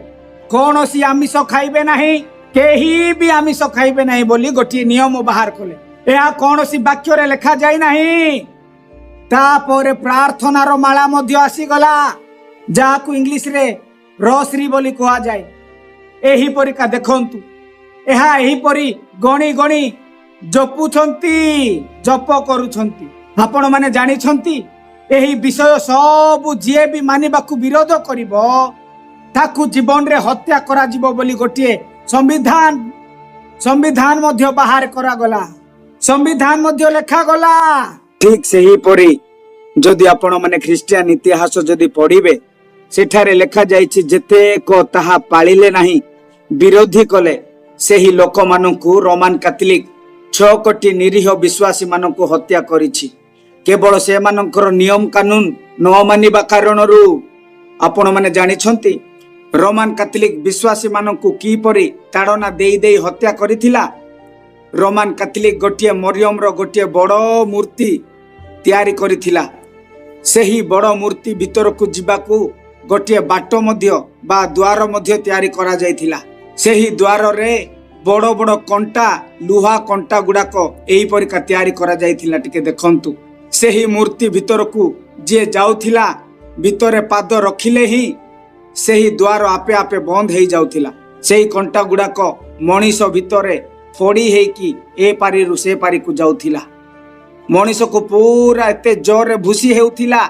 କୌଣସି ଆମିଷ ଖାଇବେ ନାହିଁ, କେହି ବି ଆମିଷ ଖାଇବେ ନାହିଁ ବୋଲି ଗୋଟିଏ ନିୟମ ବାହାର କଲେ। ଏହା କୌଣସି ବାକ୍ୟରେ ଲେଖା ଯାଇ ନାହିଁ। ତାପରେ ପ୍ରାର୍ଥନାର ମାଳା ମଧ୍ୟ ଆସିଗଲା, ଯାହାକୁ ଇଂଲିଶରେ ରସରୀ ବୋଲି କୁହାଯାଏ। ଏହିପରିକା ଦେଖନ୍ତୁ, ଏହା ଏହିପରି ଗଣି ଗଣି ଜପୁଛନ୍ତି, ଜପ କରୁଛନ୍ତି। ଆପଣ ମାନେ ଜାଣିଛନ୍ତି, ଏହି ବିଷୟ ସବୁ ଯିଏ ବି ମାନିବାକୁ ବିରୋଧ କରିବ ତାକୁ ଜୀବନରେ ହତ୍ୟା କରାଯିବ ବୋଲି ଗୋଟିଏ ସମ୍ବିଧାନ ମଧ୍ୟ ବାହାର କରାଗଲା, ସମ୍ବିଧାନ ମଧ୍ୟ ଲେଖାଗଲା। ଠିକ ସେହିପରି ଯଦି ଆପଣ ମାନେ ଖ୍ରୀଷ୍ଟିଆନ ଇତିହାସ ଯଦି ପଢିବେ, ସେଠାରେ ଲେଖା ଯାଇଛି, ଯେତେକ ତାହା ପାଳିଲେ ନାହିଁ, ବିରୋଧୀ କଲେ, ସେହି ଲୋକମାନଙ୍କୁ ରୋମାନ କାଥଲିକ 6 କୋଟି ନିରୀହ ବିଶ୍ୱାସୀ ମାନଙ୍କୁ ହତ୍ୟା କରିଛି, କେବଳ ସେମାନଙ୍କର ନିୟମ କାନୁନ ନ ମାନିବା କାରଣରୁ। ଆପଣ ମାନେ ଜାଣିଛନ୍ତି ରୋମାନ କାଥଲିକ ବିଶ୍ୱାସୀ ମାନଙ୍କୁ କିପରି ତାଡ଼ନା ଦେଇ ଦେଇ ହତ୍ୟା କରିଥିଲା? ରୋମାନ କାଥଲିକ ଗୋଟିଏ ମରିୟମର ଗୋଟିଏ ବଡ଼ ମୂର୍ତ୍ତି ତିଆରି କରିଥିଲା। ସେହି ବଡ଼ ମୂର୍ତ୍ତି ଭିତରକୁ ଯିବାକୁ ଗୋଟିଏ ବାଟ ମଧ୍ୟ ବା ଦ୍ୱାର ମଧ୍ୟ ତିଆରି କରାଯାଇଥିଲା। ସେହି ଦ୍ୱାରରେ ବଡ଼ ବଡ଼ କଣ୍ଟା, ଲୁହା କଣ୍ଟା ଗୁଡାକ ଏହିପରିକା ତିଆରି କରାଯାଇଥିଲା। ଟିକେ ଦେଖନ୍ତୁ, ସେହି ମୂର୍ତ୍ତି ଭିତରକୁ ଯିଏ ଯାଉଥିଲା, ଭିତରେ ପାଦ ରଖିଲେ ହିଁ ସେହି ଦ୍ୱାର ଆପେ ଆପେ ବନ୍ଦ ହେଇଯାଉଥିଲା। ସେହି କଣ୍ଟା ଗୁଡାକ ମଣିଷ ଭିତରେ ଫୋଡି ହେଇକି ଏ ପାରିରୁ ସେ ପାରିକୁ ଯାଉଥିଲା। ମଣିଷକୁ ପୁରା ଏତେ ଜୋରରେ ଭୁସି ହେଉଥିଲା,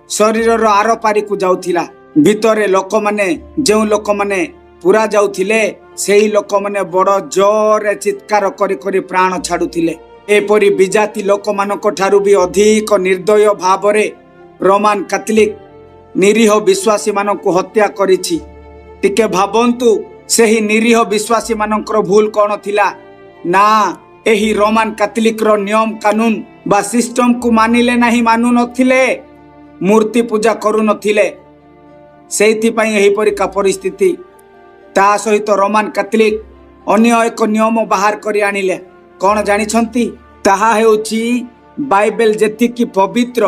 ଶରୀରର ଆର ପାରିକୁ ଯାଉଥିଲା। ଭିତରେ ଲୋକମାନେ, ଯେଉଁ ଲୋକମାନେ ପୁରା ଯାଉଥିଲେ, ସେହି ଲୋକମାନେ ବଡ଼ ଜୋରରେ ଚିତ୍କାର କରି କରି ପ୍ରାଣ ଛାଡୁଥିଲେ। ଏପରି ବିଜାତି ଲୋକମାନଙ୍କ ଠାରୁ ବି ଅଧିକ ନିର୍ଦ୍ଦୟ ଭାବରେ ରୋମାନ କାଥଲିକ ନିରୀହ ବିଶ୍ୱାସୀ ମାନଙ୍କୁ ହତ୍ୟା କରିଛି। ଟିକେ ଭାବନ୍ତୁ, ସେହି ନିରୀହ ବିଶ୍ୱାସୀ ମାନଙ୍କର ଭୁଲ କଣ ଥିଲା? ନା, ଏହି ରୋମାନ କାଥଲିକର ନିୟମ କାନୁନ ବା ସିଷ୍ଟମକୁ ମାନିଲେ ନାହିଁ, ମାନୁ ନଥିଲେ, ମୂର୍ତ୍ତି ପୂଜା କରୁନଥିଲେ। ସେଇଥିପାଇଁ ଏହିପରିକା ପରିସ୍ଥିତି। ତା ସହିତ ରୋମାନ କାଥଲିକ ଅନ୍ୟ ଏକ ନିୟମ ବାହାର କରି ଆଣିଲେ। କ'ଣ ଜାଣିଛନ୍ତି? ତାହା ହେଉଛି ବାଇବେଲ ଯେତିକି ପବିତ୍ର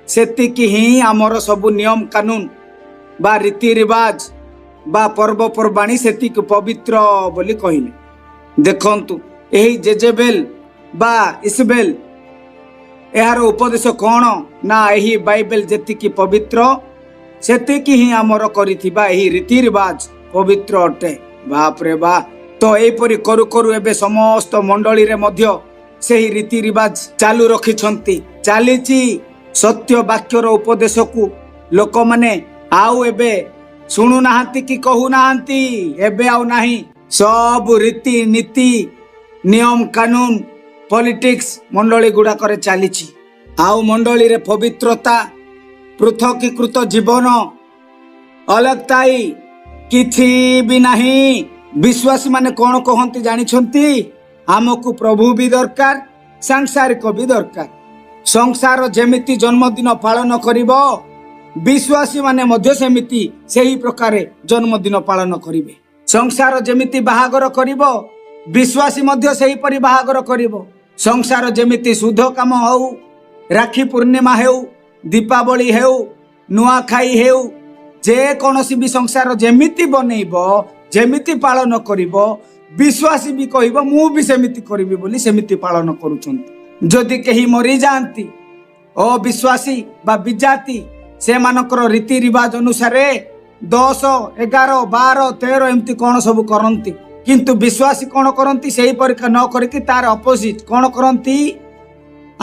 ସେତିକି ହିଁ ଆମର ସବୁ ନିୟମ କାନୁନ ବା ରୀତି ରିବାଜ ବା ପର୍ବପର୍ବାଣୀ ସେତିକି ପବିତ୍ର ବୋଲି କହିଲେ। ଦେଖନ୍ତୁ, ଏହି ଜେଜେବେଲ ବା ଇସବେଲ ଏହାର ଉପଦେଶ କ'ଣ ନା ଏହି ବାଇବେଲ ଯେତିକି ପବିତ୍ର ସେତିକି ହିଁ ଆମର କରିଥିବା ଏହି ରୀତି ରିବାଜ ପବିତ୍ର ଅଟେ। ବାପରେ ବା! ତ ଏହିପରି କରୁ କରୁ ଏବେ ସମସ୍ତ ମଣ୍ଡଳୀରେ ମଧ୍ୟ ସେହି ରୀତି ରିବାଜ ଚାଲୁ ରଖିଛନ୍ତି, ଚାଲିଛି। ସତ୍ୟ ବାକ୍ୟର ଉପଦେଶକୁ ଲୋକମାନେ ଆଉ ଏବେ ଶୁଣୁନାହାନ୍ତି କି କହୁନାହାନ୍ତି। ଏବେ ଆଉ ନାହିଁ। ସବୁ ରୀତି ନୀତି ନିୟମ କାନୁନ ପଲିଟିକ୍ସ ମଣ୍ଡଳୀ ଗୁଡାକରେ ଚାଲିଛି। ଆଉ ମଣ୍ଡଳୀରେ ପବିତ୍ରତା ପୃଥକୀକୃତ ଜୀବନ ଅଲଗତାଇ କିଛି ବି ନାହିଁ। ବିଶ୍ୱାସୀ ମାନେ କ'ଣ କହନ୍ତି ଜାଣିଛନ୍ତି? ଆମକୁ ପ୍ରଭୁ ବି ଦରକାର, ସାଂସାରିକ ବି ଦରକାର। ସଂସାର ଯେମିତି ଜନ୍ମଦିନ ପାଳନ କରିବ, ବିଶ୍ୱାସୀ ମାନେ ମଧ୍ୟ ସେମିତି ସେହି ପ୍ରକାରେ ଜନ୍ମଦିନ ପାଳନ କରିବେ। ସଂସାର ଯେମିତି ବାହାଘର କରିବ, ବିଶ୍ୱାସୀ ମଧ୍ୟ ସେହିପରି ବାହାଘର କରିବ। ସଂସାର ଯେମିତି ଶୁଦ୍ଧ କାମ ହେଉ, ରାକ୍ଷୀ ପୂର୍ଣ୍ଣିମା ହେଉ, ଦୀପାବଳି ହେଉ, ନୂଆଖାଇ ହେଉ, ଯେକୌଣସି ବି ସଂସାର ଯେମିତି ବନେଇବ, ଯେମିତି ପାଳନ କରିବ, ବିଶ୍ୱାସୀ ବି କହିବ ମୁଁ ବି ସେମିତି କରିବି ବୋଲି ସେମିତି ପାଳନ କରୁଛନ୍ତି। ଯଦି କେହି ମରିଯାଆନ୍ତି ଅବିଶ୍ୱାସୀ ବା ବିଜାତି, ସେମାନଙ୍କର ରୀତି ରିବାଜ ଅନୁସାରେ 10, 11, 12, 13 ଏମିତି କ'ଣ ସବୁ କରନ୍ତି। କିନ୍ତୁ ବିଶ୍ୱାସୀ କ'ଣ କରନ୍ତି? ସେହି ପରୀକ୍ଷା ନ କରିକି ତାର ଅପୋଜିଟ୍ କ'ଣ କରନ୍ତି?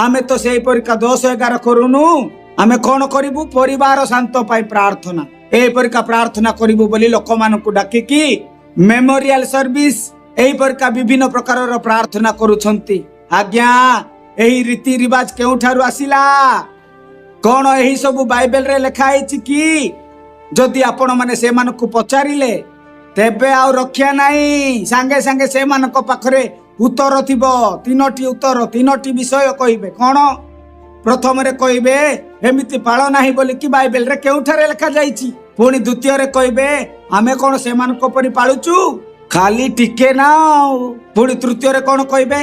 ଆମେ ତ ସେହି ପରୀକ୍ଷା 10, 11 କରୁନୁ, ଆମେ କ'ଣ କରିବୁ? ପରିବାର ଶାନ୍ତ ପାଇଁ ପ୍ରାର୍ଥନା, ଏହି ପରୀକ୍ଷା ପ୍ରାର୍ଥନା କରିବୁ ବୋଲି ଲୋକମାନଙ୍କୁ ଡାକିକି ମେମୋରିଆଲ ସର୍ଭିସ ଏହି ପରୀକ୍ଷା ବିଭିନ୍ନ ପ୍ରକାରର ପ୍ରାର୍ଥନା କରୁଛନ୍ତି। ଆଜ୍ଞା, ଏହି ରୀତି ରିବାଜ କେଉଁଠାରୁ ଆସିଲା? କ'ଣ ଏହି ସବୁ ବାଇବେଲରେ ଲେଖା ହେଇଛି କି? ଯଦି ଆପଣ ମାନେ ସେମାନଙ୍କୁ ପଚାରିଲେ ତେବେ ଆଉ ରକ୍ଷା ନାହିଁ। ସାଙ୍ଗେ ସାଙ୍ଗେ ସେମାନଙ୍କ ପାଖରେ ଉତ୍ତର ଥିବ। 3ଟି ଉତ୍ତର, 3ଟି ବିଷୟ କହିବେ। କ'ଣ? ପ୍ରଥମରେ କହିବେ ଏମିତି ପାଳ ନାହିଁ ବୋଲିକି ବାଇବେଲରେ କେଉଁଠାରେ ଲେଖା ଯାଇଛି। ପୁଣି ଦ୍ୱିତୀୟରେ କହିବେ ଆମେ କ'ଣ ସେମାନଙ୍କ ପରି ପାଳୁଛୁ? ଖାଲି ଟିକେ ନା। ପୁଣି ତୃତୀୟରେ କ'ଣ କହିବେ?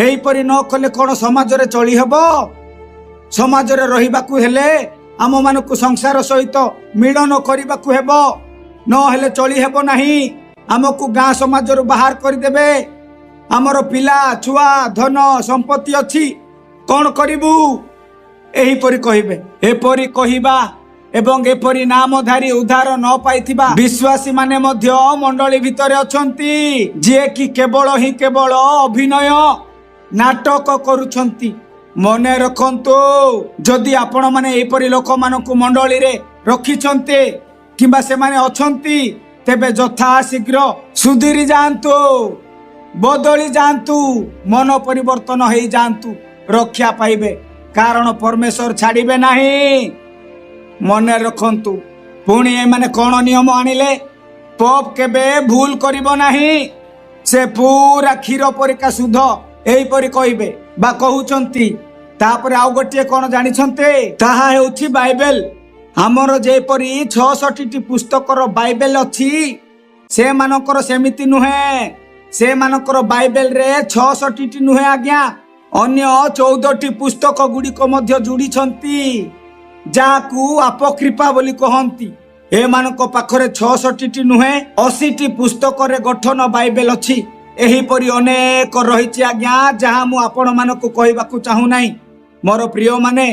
ଏହିପରି ନ କଲେ କ'ଣ ସମାଜରେ ଚଳି ହେବ? ସମାଜରେ ରହିବାକୁ ହେଲେ ଆମମାନଙ୍କୁ ସଂସାର ସହିତ ମିଳନ କରିବାକୁ ହେବ, ନହେଲେ ଚଳି ହେବ ନାହିଁ। ଆମକୁ ଗାଁ ସମାଜରୁ ବାହାର କରିଦେବେ। ଆମର ପିଲା ଛୁଆ ଧନ ସମ୍ପତ୍ତି ଅଛି, କ'ଣ କରିବୁ? ଏହିପରି କହିବେ। ଏପରି କହିବା ଏବଂ ଏପରି ନାମଧାରୀ ଉଦ୍ଧାର ନ ପାଇଥିବା ବିଶ୍ୱାସୀ ମାନେ ମଧ୍ୟ ମଣ୍ଡଳୀ ଭିତରେ ଅଛନ୍ତି, ଯିଏକି କେବଳ ଅଭିନୟ ନାଟକ କରୁଛନ୍ତି। ମନେ ରଖନ୍ତୁ, ଯଦି ଆପଣ ମାନେ ଏହିପରି ଲୋକମାନଙ୍କୁ ମଣ୍ଡଳୀରେ ରଖିଛନ୍ତି କିମ୍ବା ସେମାନେ ଅଛନ୍ତି, ତେବେ ଯଥା ଶୀଘ୍ର ସୁଧୁରି ଯାଆନ୍ତୁ, ବଦଳି ଯାଆନ୍ତୁ, ମନ ପରିବର୍ତ୍ତନ ହେଇଯାଆନ୍ତୁ, ରକ୍ଷା ପାଇବେ। କାରଣ ପରମେଶ୍ୱର ଛାଡ଼ିବେ ନାହିଁ। ମନେ ରଖନ୍ତୁ। ପୁଣି ଏମାନେ କ'ଣ ନିୟମ ଆଣିଲେ? ପପ୍ କେବେ ଭୁଲ କରିବ ନାହିଁ, ସେ ପୁରା କ୍ଷୀର ପରିକା ଶୁଦ୍ଧ, ଏହିପରି କହିବେ ବା କହୁଛନ୍ତି। ତାପରେ ଆଉ ଗୋଟିଏ କ'ଣ ଜାଣିଛନ୍ତି? ତାହା ହେଉଛି ବାଇବେଲ। ଆମର ଯେପରି 66ଟି ପୁସ୍ତକର ବାଇବେଲ ଅଛି, ସେମାନଙ୍କର ସେମିତି ନୁହେଁ। ସେମାନଙ୍କର ବାଇବେଲରେ 66ଟି ନୁହେଁ ଆଜ୍ଞା, ଅନ୍ୟ 14ଟି ପୁସ୍ତକ ଗୁଡ଼ିକ ମଧ୍ୟ ଯୋଡ଼ିଛନ୍ତି, ଯାହାକୁ ଆପୋକ୍ରିଫା ବୋଲି କହନ୍ତି। ଏମାନଙ୍କ ପାଖରେ 66ଟି ନୁହେଁ 80ଟି ପୁସ୍ତକରେ ଗଠନ ବାଇବେଲ ଅଛି। ଏହିପରି ଅନେକ ରହିଛି ଆଜ୍ଞା, ଯାହା ମୁଁ ଆପଣମାନଙ୍କୁ କହିବାକୁ ଚାହୁଁନାହିଁ। ମୋର ପ୍ରିୟମାନେ,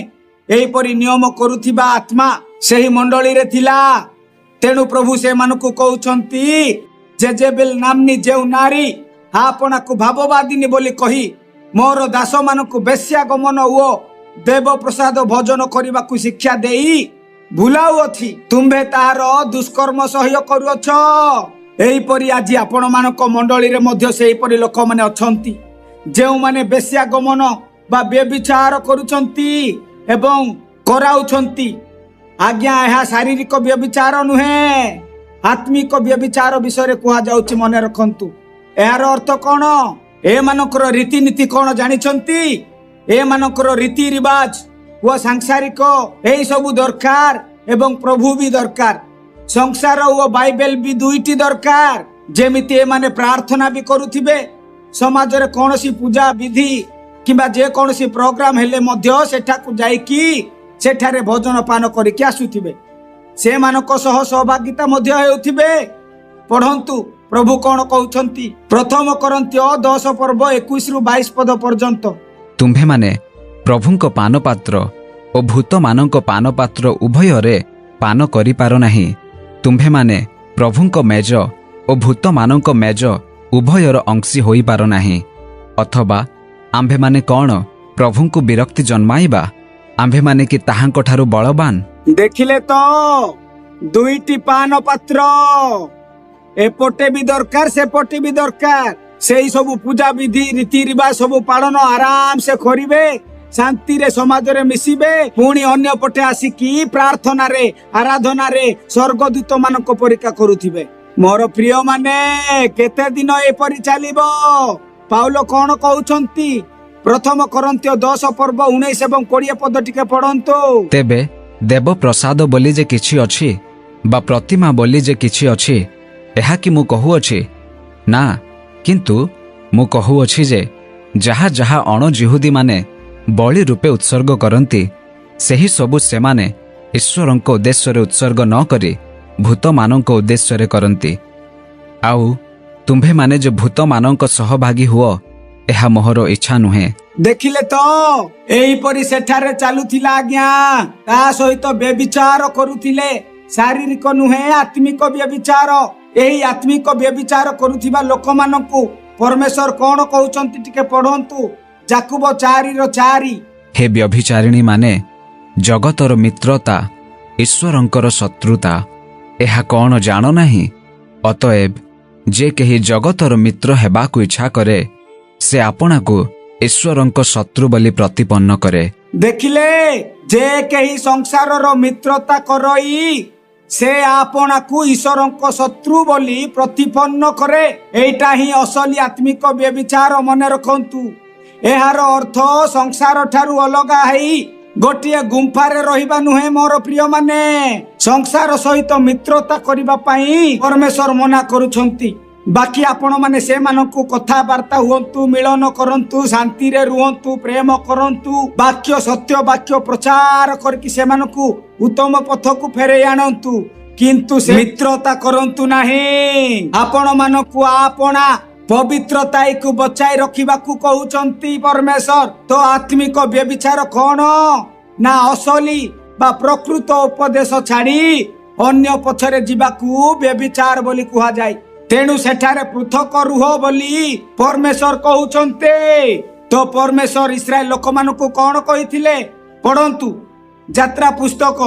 ଏହିପରି ନିୟମ କରୁଥିବା ଆତ୍ମା ସେହି ମଣ୍ଡଳୀରେ ଥିଲା। ତେଣୁ ପ୍ରଭୁ ସେମାନଙ୍କୁ କହୁଛନ୍ତି, ଜେଜେବେଲ ନାମ୍ନୀ ଯେଉଁ ନାରୀ ଆପଣଙ୍କୁ ଭାବବାଦିନୀ ବୋଲି କହି ମୋର ଦାସମାନଙ୍କୁ ବେଶ୍ୟାଗମନ ଓ ଦେବ ପ୍ରସାଦ ଭୋଜନ କରିବାକୁ ଶିକ୍ଷା ଦେଇ ଭୁଲାଉଅଛି, ତୁମ୍ଭେ ତାହାର ଦୁଷ୍କର୍ମ ସହ୍ୟ କରୁଅଛ। ଏହିପରି ଆଜି ଆପଣମାନଙ୍କ ମଣ୍ଡଳୀରେ ମଧ୍ୟ ସେହିପରି ଲୋକମାନେ ଅଛନ୍ତି, ଯେଉଁମାନେ ବେଶ୍ୟାଗମନ ବା ବ୍ୟଭିଚାର କରୁଛନ୍ତି ଏବଂ କରାଉଛନ୍ତି। ଆଜ୍ଞା, ଏହା ଶାରୀରିକ ବ୍ୟଭିଚାର ନୁହେଁ, ଆତ୍ମିକ ବ୍ୟଭିଚାର ବିଷୟରେ କୁହାଯାଉଛି। ମନେ ରଖନ୍ତୁ। ଏହାର ଅର୍ଥ କ'ଣ? ଏମାନଙ୍କର ରୀତିନୀତି କ'ଣ ଜାଣିଛନ୍ତି? ଏମାନଙ୍କର ରୀତି ରିବାଜ ଓ ସାଂସାରିକ ଏହି ସବୁ ଦରକାର ଏବଂ ପ୍ରଭୁ ବି ଦରକାର। संसार ओ बाइबल भी दुईटी दरकार। जेमिति एमाने प्रार्थना भी करुथिबे, समाज रे कोनोसी पूजा विधि किबा जे कोनोसी प्रोग्राम हेले मध्य सेठाकु जाईकी सेठारे भोजन पान करिकि आसुथिबे, से मानको सह सहभागिता मध्य हेउथिबे। पढ़ंतु प्रभु कोन कहउछंती प्रथम करंत्य 10 पर्व 21 रु 22 पद पर्यंत। तुम्भे माने प्रभुंको पानपात्र ओ भूत मानंको पानपात्र उभयरे पान करि पारो नाही। तुम्भे माने प्रभुंको मेज ओ भूत मानंको मेज उभयर अंशी होई पारो नाही। अथवा आम्भे माने कौन प्रभुंको विरक्ति जन्माइबा? आम्भे माने कि ताहांको ठारु बलवान? देखिले तो दुईटी पान पात्र, एपटे भी दरकार सेपटे भी दरकार। सेई सब पूजा विधि रीति रिवाज सब पालन आराम से करिवे, शांति रे समाज रे मिसिबे, पुणी अन्य पटे आसिकी प्रार्थना रे आराधना रे स्वर्गदूत मानक परीक्षा करुथिबे। मोर प्रिय माने केते दिन एपरि चलिबो? पाउलो कोन कहउछंती प्रथम करंत्य 10 पर्व 19 एवं 20 पद टिके पढ़ंतु। तेबे देव प्रसाद बोली जे किछि अछि बा प्रतिमा बोली जे किछि अछि, एहा कि मु कहूअछि ना, किंतु मु कहूअछि जे जहा जहा अण जिहुदी माने बलि रूपे उत्सर्ग करंती, सेही सबु सेमाने ईश्वरंको उद्देश्य रे उत्सर्ग न करी भूत मानंको उद्देश्य रे करंती। आउ तुम्भे माने जे भूत मानंको सहभागी हुओ, एहा मोहर इच्छा नुहे। देखिले तो एही परि सेठारे चालुथिला आज्ञा, ता सहित व्यभिचार करुथिले, शारीरिक नुहे आत्मिक व्यभिचार। एही आत्मिक व्यभिचार करुथिबा लोकमानंकु परमेश्वर कोन कहउचंती टिके पढंतु। याकूब 4:4। हे व्यभिचारिणी माने जगतर मित्रता ईश्वरंकर शत्रुता, एहा कौन जान नाही? अतएव जे केही जगतर मित्र हेबाकु इच्छा करे, से आपणाकु ईश्वरंक शत्रु बोली प्रतिपन्न करे। देखिले जे केही संसारर मित्रता करई, से आपणाकु ईश्वरंक शत्रु बोली प्रतिपन्न करे। एइटा ही असली आत्मिक व्यभिचार, मने रखंतु। एहार अर्थ संसार ठारू अलगा हेई गोटिए गुंफारे रहिबा नुहे मोर प्रिय माने। संसार सहित मित्रता करिबा पई परमेश्वर मना करूछंती। बाकी आपण माने से मानकु कथाबार्ता हुअंतु, मिलन करंतु, शांति रे रुहंतु, प्रेम करंतु, वाक्य सत्य वाक्य प्रचार करके से मानकु उत्तम पथकु फेरे आनंतु, किंतु से मित्रता करंतु नाही। आपण मानकु आपणा पवित्रताई को बचाई रखिबाकु कहउचंती परमेश्वर। तो आत्मिक व्यभिचार कोन ना असली बा प्रकृत उपदेश छाड़ी अन्य पछरे जीवाकू व्यभिचार बोली कुहा जाय। तेणु सेठारे पृथक रुह बोली परमेश्वर कहउचंते। तो परमेश्वर इस्राएल लोक मानकु कोन कहिथिले पढंतु। यात्रा पुस्तक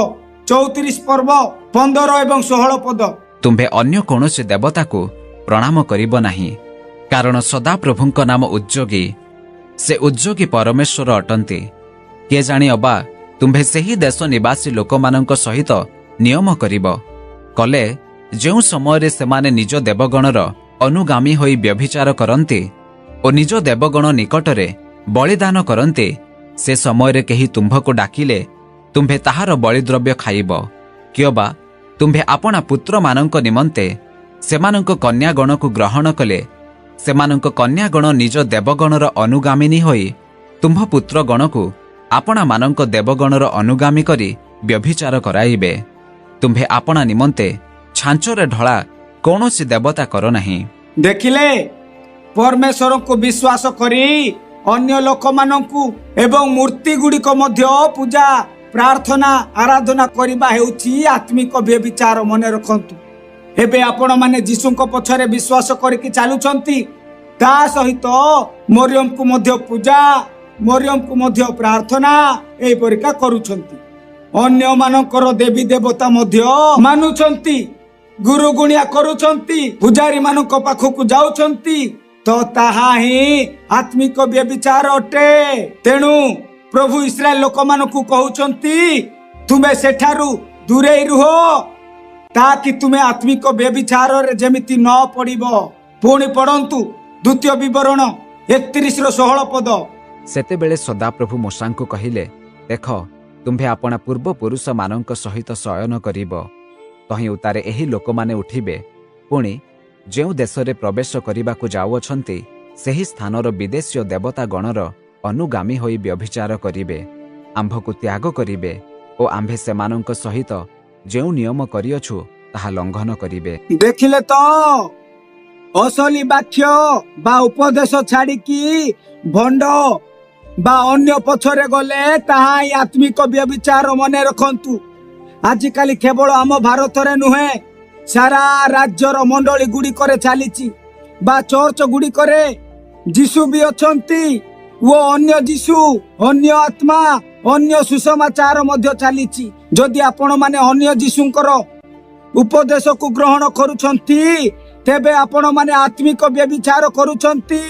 34 पर्व 15 एवं 16 पद। तुम्भे अन्य कौनसी देवता को प्रणाम करिब नाही, कारण सदा प्रभुंक नाम उद्योगी, से उद्योगी परमेश्वर अटंती। किए जानी अबा तुम्भे सेही देश निवासी लोकमानंक सहित नियम करिब। कले जेउ समय सेमाने निज देवगणर अनुगामी होई व्यभिचार करंती और निज देवगण निकटरे बलिदान करंती, से समय केही तुम्भको डाकिले तुम्भे ताहार बलिद्रव्य खाइब। कियबा तुम्भे आपणा पुत्र मानंक निमंते सेमानंक कन्यागणको ग्रहण कले, सेमानंक कन्यागण निज देवगणर अनुगामिनी होई तुम्भ पुत्र गणको आपणा मानंक देवगणर अनुगामी करी व्यभिचार कराइबे। तुम्भे आपणा निमंते छांचरे ढळा कौनसी देवता कर नाही। देखिले परमेश्वर को विश्वास करी अन्य लोक मानंकु एवं मूर्ति गुड़िक मध्य पूजा प्रार्थना आराधना करिबा हेउची आत्मिक व्यभिचार, मने रखंतु। एबे आपण माने जीसुंक पछरे विश्वास करके चालुछंती, ता सहित मरियम को मध्य पूजा, मरियम को मध्य प्रार्थना एई परिका करूछंती। अन्य मानकर देवी देवता मध्य मानुछंती, गुरु गुणिया करूछंती, पुजारी मानक पाखकु जाउछंती। तो ताहा ही आत्मिक व्यभिचार अटे। तेणु प्रभु इस्राएल लोक मानकु कहउछंती, तुमे सेठारु दूरे रुह, ताकि तुमे आत्मिक व्यभिचार रे जेमिति न पड़िबो। पुणी पढ़ंतु द्वितीय विवरण 31:16 पद। सेतेबेले सदाप्रभु मूसांकु कहिले, देख तुम्भे आपणा पूर्व पुरुष मानंक सहित शयन करिब ତହିଁ ଉତ୍ତାରେ ଏହି ଲୋକମାନେ ଉଠିବେ, ପୁଣି ଯେଉଁ ଦେଶରେ ପ୍ରବେଶ କରିବାକୁ ଯାଉଅଛନ୍ତି ସେହି ସ୍ଥାନର ବିଦେଶୀୟ ଦେବତାଗଣର ଅନୁଗାମୀ ହୋଇ ବ୍ୟଭିଚାର କରିବେ, ଆମ୍ଭକୁ ତ୍ୟାଗ କରିବେ ଓ ଆମ୍ଭେ ସେମାନଙ୍କ ସହିତ ଯେଉଁ ନିୟମ କରିଅଛୁ ତାହା ଲଙ୍ଘନ କରିବେ। ଦେଖିଲେ ତ, ଅସଲି ବାକ୍ୟ ବା ଉପଦେଶ ଛାଡ଼ିକି ଭଣ୍ଡ ବା ଅନ୍ୟ ପଛରେ ଗଲେ ତାହା ହିଁ ଆତ୍ମିକ ବ୍ୟଭିଚାର। ମନେ ରଖନ୍ତୁ, ଆଜିକାଲି କେବଳ ଆମ ଭାରତରେ ନୁହେଁ, ସାରା ରାଜ୍ୟର ମଣ୍ଡଳୀ ଗୁଡ଼ିକରେ ଚାଲିଛି ବା ଚର୍ଚ୍ଚ ଗୁଡ଼ିକରେ ଯୀଶୁ ବି ଅଛନ୍ତି ଓ ଅନ୍ୟ ଯୀଶୁ, ଅନ୍ୟ ଆତ୍ମା, ଅନ୍ୟ ସୁସମାଚାର ମଧ୍ୟ ଚାଲିଛି। ଯଦି ଆପଣମାନେ ଅନ୍ୟ ଯୀଶୁଙ୍କର ଉପଦେଶକୁ ଗ୍ରହଣ କରୁଛନ୍ତି ତେବେ ଆପଣମାନେ ଆତ୍ମିକ ବ୍ୟଭିଚାର କରୁଛନ୍ତି।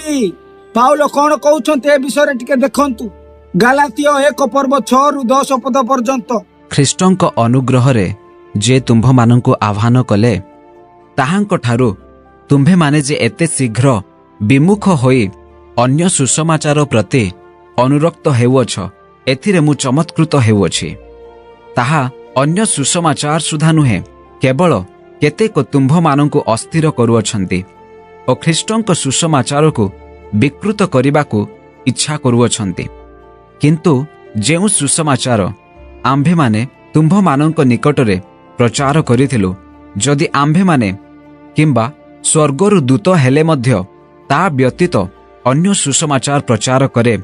ପାଉଲ କଣ କହୁଛନ୍ତି ଏ ବିଷୟରେ ଟିକେ ଦେଖନ୍ତୁ। ଗାଲାତୀୟ 1:6-10 ପଦ ପର୍ଯ୍ୟନ୍ତ। ଖ୍ରୀଷ୍ଟଙ୍କ ଅନୁଗ୍ରହରେ ଯେ ତୁମ୍ଭମାନଙ୍କୁ ଆହ୍ୱାନ କଲେ, ତାହାଙ୍କଠାରୁ ତୁମ୍ଭେମାନେ ଯେ ଏତେ ଶୀଘ୍ର ବିମୁଖ ହୋଇ ଅନ୍ୟ ସୁସମାଚାର ପ୍ରତି ଅନୁରକ୍ତ ହେଉଅଛ, ଏଥିରେ ମୁଁ ଚମତ୍କୃତ ହେଉଅଛି। ତାହା ଅନ୍ୟ ସୁସମାଚାର ସୁଦ୍ଧା ନୁହେଁ, କେବଳ କେତେକ ତୁମ୍ଭମାନଙ୍କୁ ଅସ୍ଥିର କରୁଅଛନ୍ତି ଓ ଖ୍ରୀଷ୍ଟଙ୍କ ସୁସମାଚାରକୁ ବିକୃତ କରିବାକୁ ଇଚ୍ଛା କରୁଅଛନ୍ତି। କିନ୍ତୁ ଯେଉଁ ସୁସମାଚାର ଆମ୍ଭେମାନେ ତୁମ୍ଭମାନଙ୍କ ନିକଟରେ ପ୍ରଚାର କରିଥିଲୁ, ଯଦି ଆମ୍ଭେମାନେ କିମ୍ବା ସ୍ୱର୍ଗରୁ ଦୂତ ହେଲେ ମଧ୍ୟ ତା ବ୍ୟତୀତ ଅନ୍ୟ ସୁସମାଚାର ପ୍ରଚାର କରେ,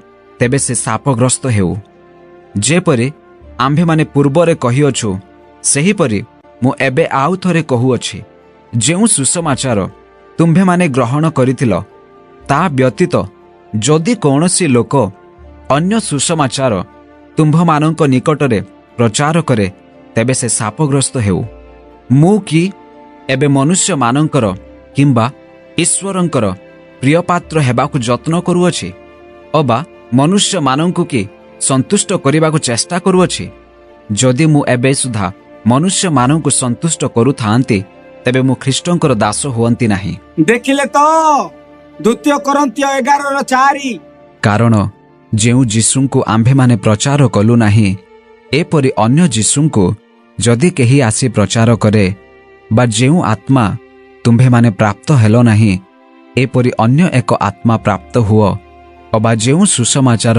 ତେବେ ସେ ଶାପଗ୍ରସ୍ତ ହେଉ। ଯେପରି ଆମ୍ଭେମାନେ ପୂର୍ବରେ କହିଅଛୁ, ସେହିପରି ମୁଁ ଏବେ ଆଉ ଥରେ କହୁଅଛି, ଯେଉଁ ସୁସମାଚାର ତୁମ୍ଭେମାନେ ଗ୍ରହଣ କରିଥିଲ, ତା ବ୍ୟତୀତ ଯଦି କୌଣସି ଲୋକ ଅନ୍ୟ ସୁସମାଚାର ତୁମ୍ଭମାନଙ୍କ ନିକଟରେ ପ୍ରଚାର କରେ, ତେବେ ସେ ଶାପଗ୍ରସ୍ତ ହେଉ। ମୁଁ କି ଏବେ ମନୁଷ୍ୟମାନଙ୍କର କିମ୍ବା ଈଶ୍ୱରଙ୍କର ପ୍ରିୟପାତ୍ର ହେବାକୁ ଯତ୍ନ କରୁଅଛି, ଅବା ମନୁଷ୍ୟମାନଙ୍କୁ କି ସନ୍ତୁଷ୍ଟ କରିବାକୁ ଚେଷ୍ଟା କରୁଅଛି? ଯଦି ମୁଁ ଏବେ ସୁଦ୍ଧା ମନୁଷ୍ୟମାନଙ୍କୁ ସନ୍ତୁଷ୍ଟ କରୁଥାନ୍ତି, ତେବେ ମୁଁ ଖ୍ରୀଷ୍ଟଙ୍କର ଦାସ ହୁଅନ୍ତି ନାହିଁ। ଦେଖିଲେ ତ, 2 Corinthos 11:4। କାରଣ ଯେଉଁ ଯୀଶୁଙ୍କୁ ଆମ୍ଭେମାନେ ପ୍ରଚାର କଲୁ ନାହିଁ, ଏପରି ଅନ୍ୟ ଯୀଶୁଙ୍କୁ ଯଦି କେହି ଆସି ପ୍ରଚାର କରେ, ବା ଯେଉଁ ଆତ୍ମା ତୁମ୍ଭେମାନେ ପ୍ରାପ୍ତ ହେଲ ନାହିଁ, ଏପରି ଅନ୍ୟ ଏକ ଆତ୍ମା ପ୍ରାପ୍ତ ହୁଅ, ଅବା ଯେଉଁ ସୁସମାଚାର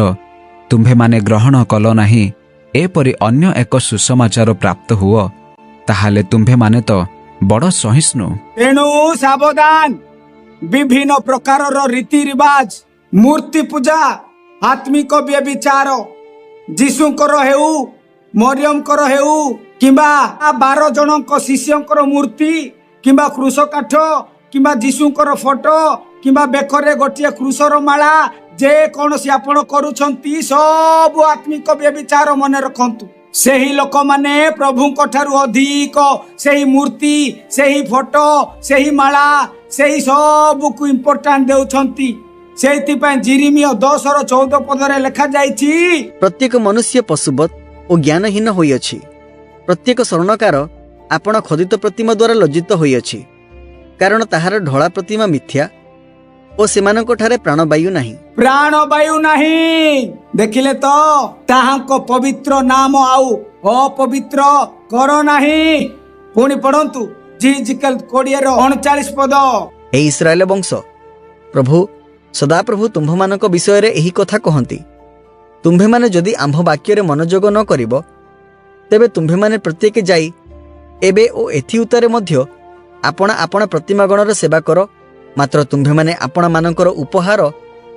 ତୁମ୍ଭେମାନେ ଗ୍ରହଣ କଲ ନାହିଁ, ଏପରି ଅନ୍ୟ ଏକ ସୁସମାଚାର ପ୍ରାପ୍ତ ହୁଅ, ତାହେଲେ ତୁମ୍ଭେମାନେ ତ ବଡ଼ ସହିଷ୍ଣୁ। ତେଣୁ ସାବଧାନ, ବିଭିନ୍ନ ପ୍ରକାରର ରୀତି ରିବାଜ, ମୂର୍ତ୍ତି ପୂଜା, ଆତ୍ମିକ ବ୍ୟଭିଚାର, ଯୀଶୁଙ୍କର ହେଉ, ମରିୟମଙ୍କର ହେଉ, କିମ୍ବା 12 ଜଣଙ୍କ ଶିଷ୍ୟଙ୍କର ମୂର୍ତ୍ତି, କିମ୍ବା କୃଷ କାଠ, କିମ୍ବା ଯୀଶୁଙ୍କର ଫଟୋ, କିମ୍ବା ବେକରେ ଗୋଟିଏ କୃଷର ମାଳା, ଯେ କୌଣସି ଆପଣ କରୁଛନ୍ତି, ସବୁ ଆତ୍ମିକ ବ୍ୟଭିଚାର। ମନେ ରଖନ୍ତୁ, ସେହି ଲୋକମାନେ ପ୍ରଭୁଙ୍କ ଠାରୁ ଅଧିକ ସେହି ମୂର୍ତ୍ତି, ସେହି ଫଟୋ, ସେହି ମାଳା, ସେହି ସବୁକୁ ଇମ୍ପୋର୍ଟାଣ୍ଟ ଦେଉଛନ୍ତି। ସେଇଥିପାଇଁ ଜିରିମିୟ 10:14 ପଦରେ ଲେଖାଯାଇଛି, ପ୍ରତ୍ୟେକ ମନୁଷ୍ୟ ପଶୁବତ୍ ଓ ଜ୍ଞାନହୀନ ହୋଇଅଛି, ପ୍ରତ୍ୟେକ ସ୍ୱର୍ଣ୍ଣକାର ଆପଣ ଖୋଦିତ ପ୍ରତିମା ଦ୍ୱାରା ଲଜ୍ଜିତ ହୋଇଅଛି, କାରଣ ତାହାର ଢଳା ପ୍ରତିମା ମିଥ୍ୟା ଓ ସେମାନଙ୍କଠାରେ ପ୍ରାଣବାୟୁ ନାହିଁ। ପ୍ରାଣବାୟୁ ନାହିଁ। ଦେଖିଲେ ତ, ତାହାଙ୍କ ପବିତ୍ର ନାମ ଆଉ ଅପବିତ୍ର କର ନାହିଁ। ପୁଣି ପଢନ୍ତୁ ଜିହିଜିକେଲ 20:39 ପଦ। ହେ ଇସ୍ରାଏଲ ବଂଶ, ପ୍ରଭୁ ସଦାପ୍ରଭୁ ତୁମ୍ଭମାନଙ୍କ ବିଷୟରେ ଏହି କଥା କହନ୍ତି, ତୁମ୍ଭେମାନେ ଯଦି ଆମ୍ଭ ବାକ୍ୟରେ ମନୋଯୋଗ ନ କରିବ, ତେବେ ତୁମ୍ଭେମାନେ ପ୍ରତ୍ୟେକ ଯାଇ ଏବେ ଓ ଏଥି ଉତ୍ତାରେ ମଧ୍ୟ ଆପଣା ଆପଣା ପ୍ରତିମାଗଣର ସେବା କର, ମାତ୍ର ତୁମ୍ଭେମାନେ ଆପଣମାନଙ୍କର ଉପହାର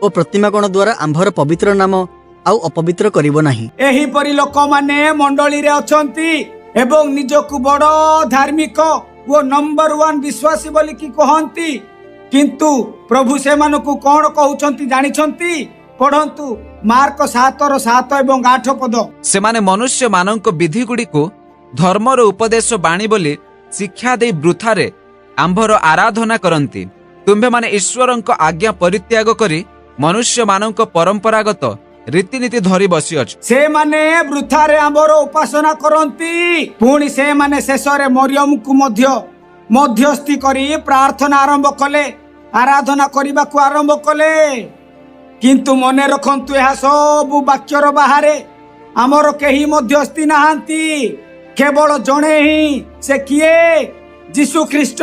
ଓ ପ୍ରତିମାଗଣ ଦ୍ୱାରା ଆମ୍ଭର ପବିତ୍ର ନାମ ଆଉ ଅପବିତ୍ର କରିବ ନାହିଁ। ଏହିପରି ଲୋକମାନେ ମଣ୍ଡଳୀରେ ଅଛନ୍ତି ଏବଂ ନିଜକୁ ବଡ଼ ଧାର୍ମିକ ଓ ନମ୍ବର 1 ବିଶ୍ୱାସୀ ବୋଲିକି କହନ୍ତି, କିନ୍ତୁ ପ୍ରଭୁ ସେମାନଙ୍କୁ କଣ କହୁଛନ୍ତି ଜାଣିଛନ୍ତି? ପଢନ୍ତୁ ମାର୍କ 7:7 ଏବଂ 8 ପଦ। ସେମାନେ ମନୁଷ୍ୟମାନଙ୍କ ବିଧିଗୁଡ଼ିକୁ ଧର୍ମର ଉପଦେଶ ବାଣୀ ବୋଲି ଶିକ୍ଷା ଦେଇ ବୃଥାରେ ଆମ୍ଭର ଆରାଧନା କରନ୍ତି। ତୁମ୍ଭେମାନେ ଈଶ୍ୱରଙ୍କ ଆଜ୍ଞା ପରିତ୍ୟାଗ କରି ମନୁଷ୍ୟମାନଙ୍କ ପରମ୍ପରାଗତ ରୀତିନୀତି ଧରି ବସିଅଛ। ସେମାନେ ବୃଥାରେ ଆମ୍ଭର ଉପାସନା କରନ୍ତି। ପୁଣି ସେମାନେ ଶେଷରେ ମରିୟମକୁ ମଧ୍ୟ ମଧ୍ୟସ୍ଥି କରି ପ୍ରାର୍ଥନା ଆରମ୍ଭ କଲେ, ଆରାଧନା କରିବାକୁ ଆରମ୍ଭ କଲେ। କିନ୍ତୁ ମନେ ରଖନ୍ତୁ, ଏହା ସବୁ ବାକ୍ୟର ବାହାରେ। ଆମର କେହି ମଧ୍ୟସ୍ଥି ନାହାନ୍ତି, केवल जणे ही से किए यीशु ख्रीष्ट।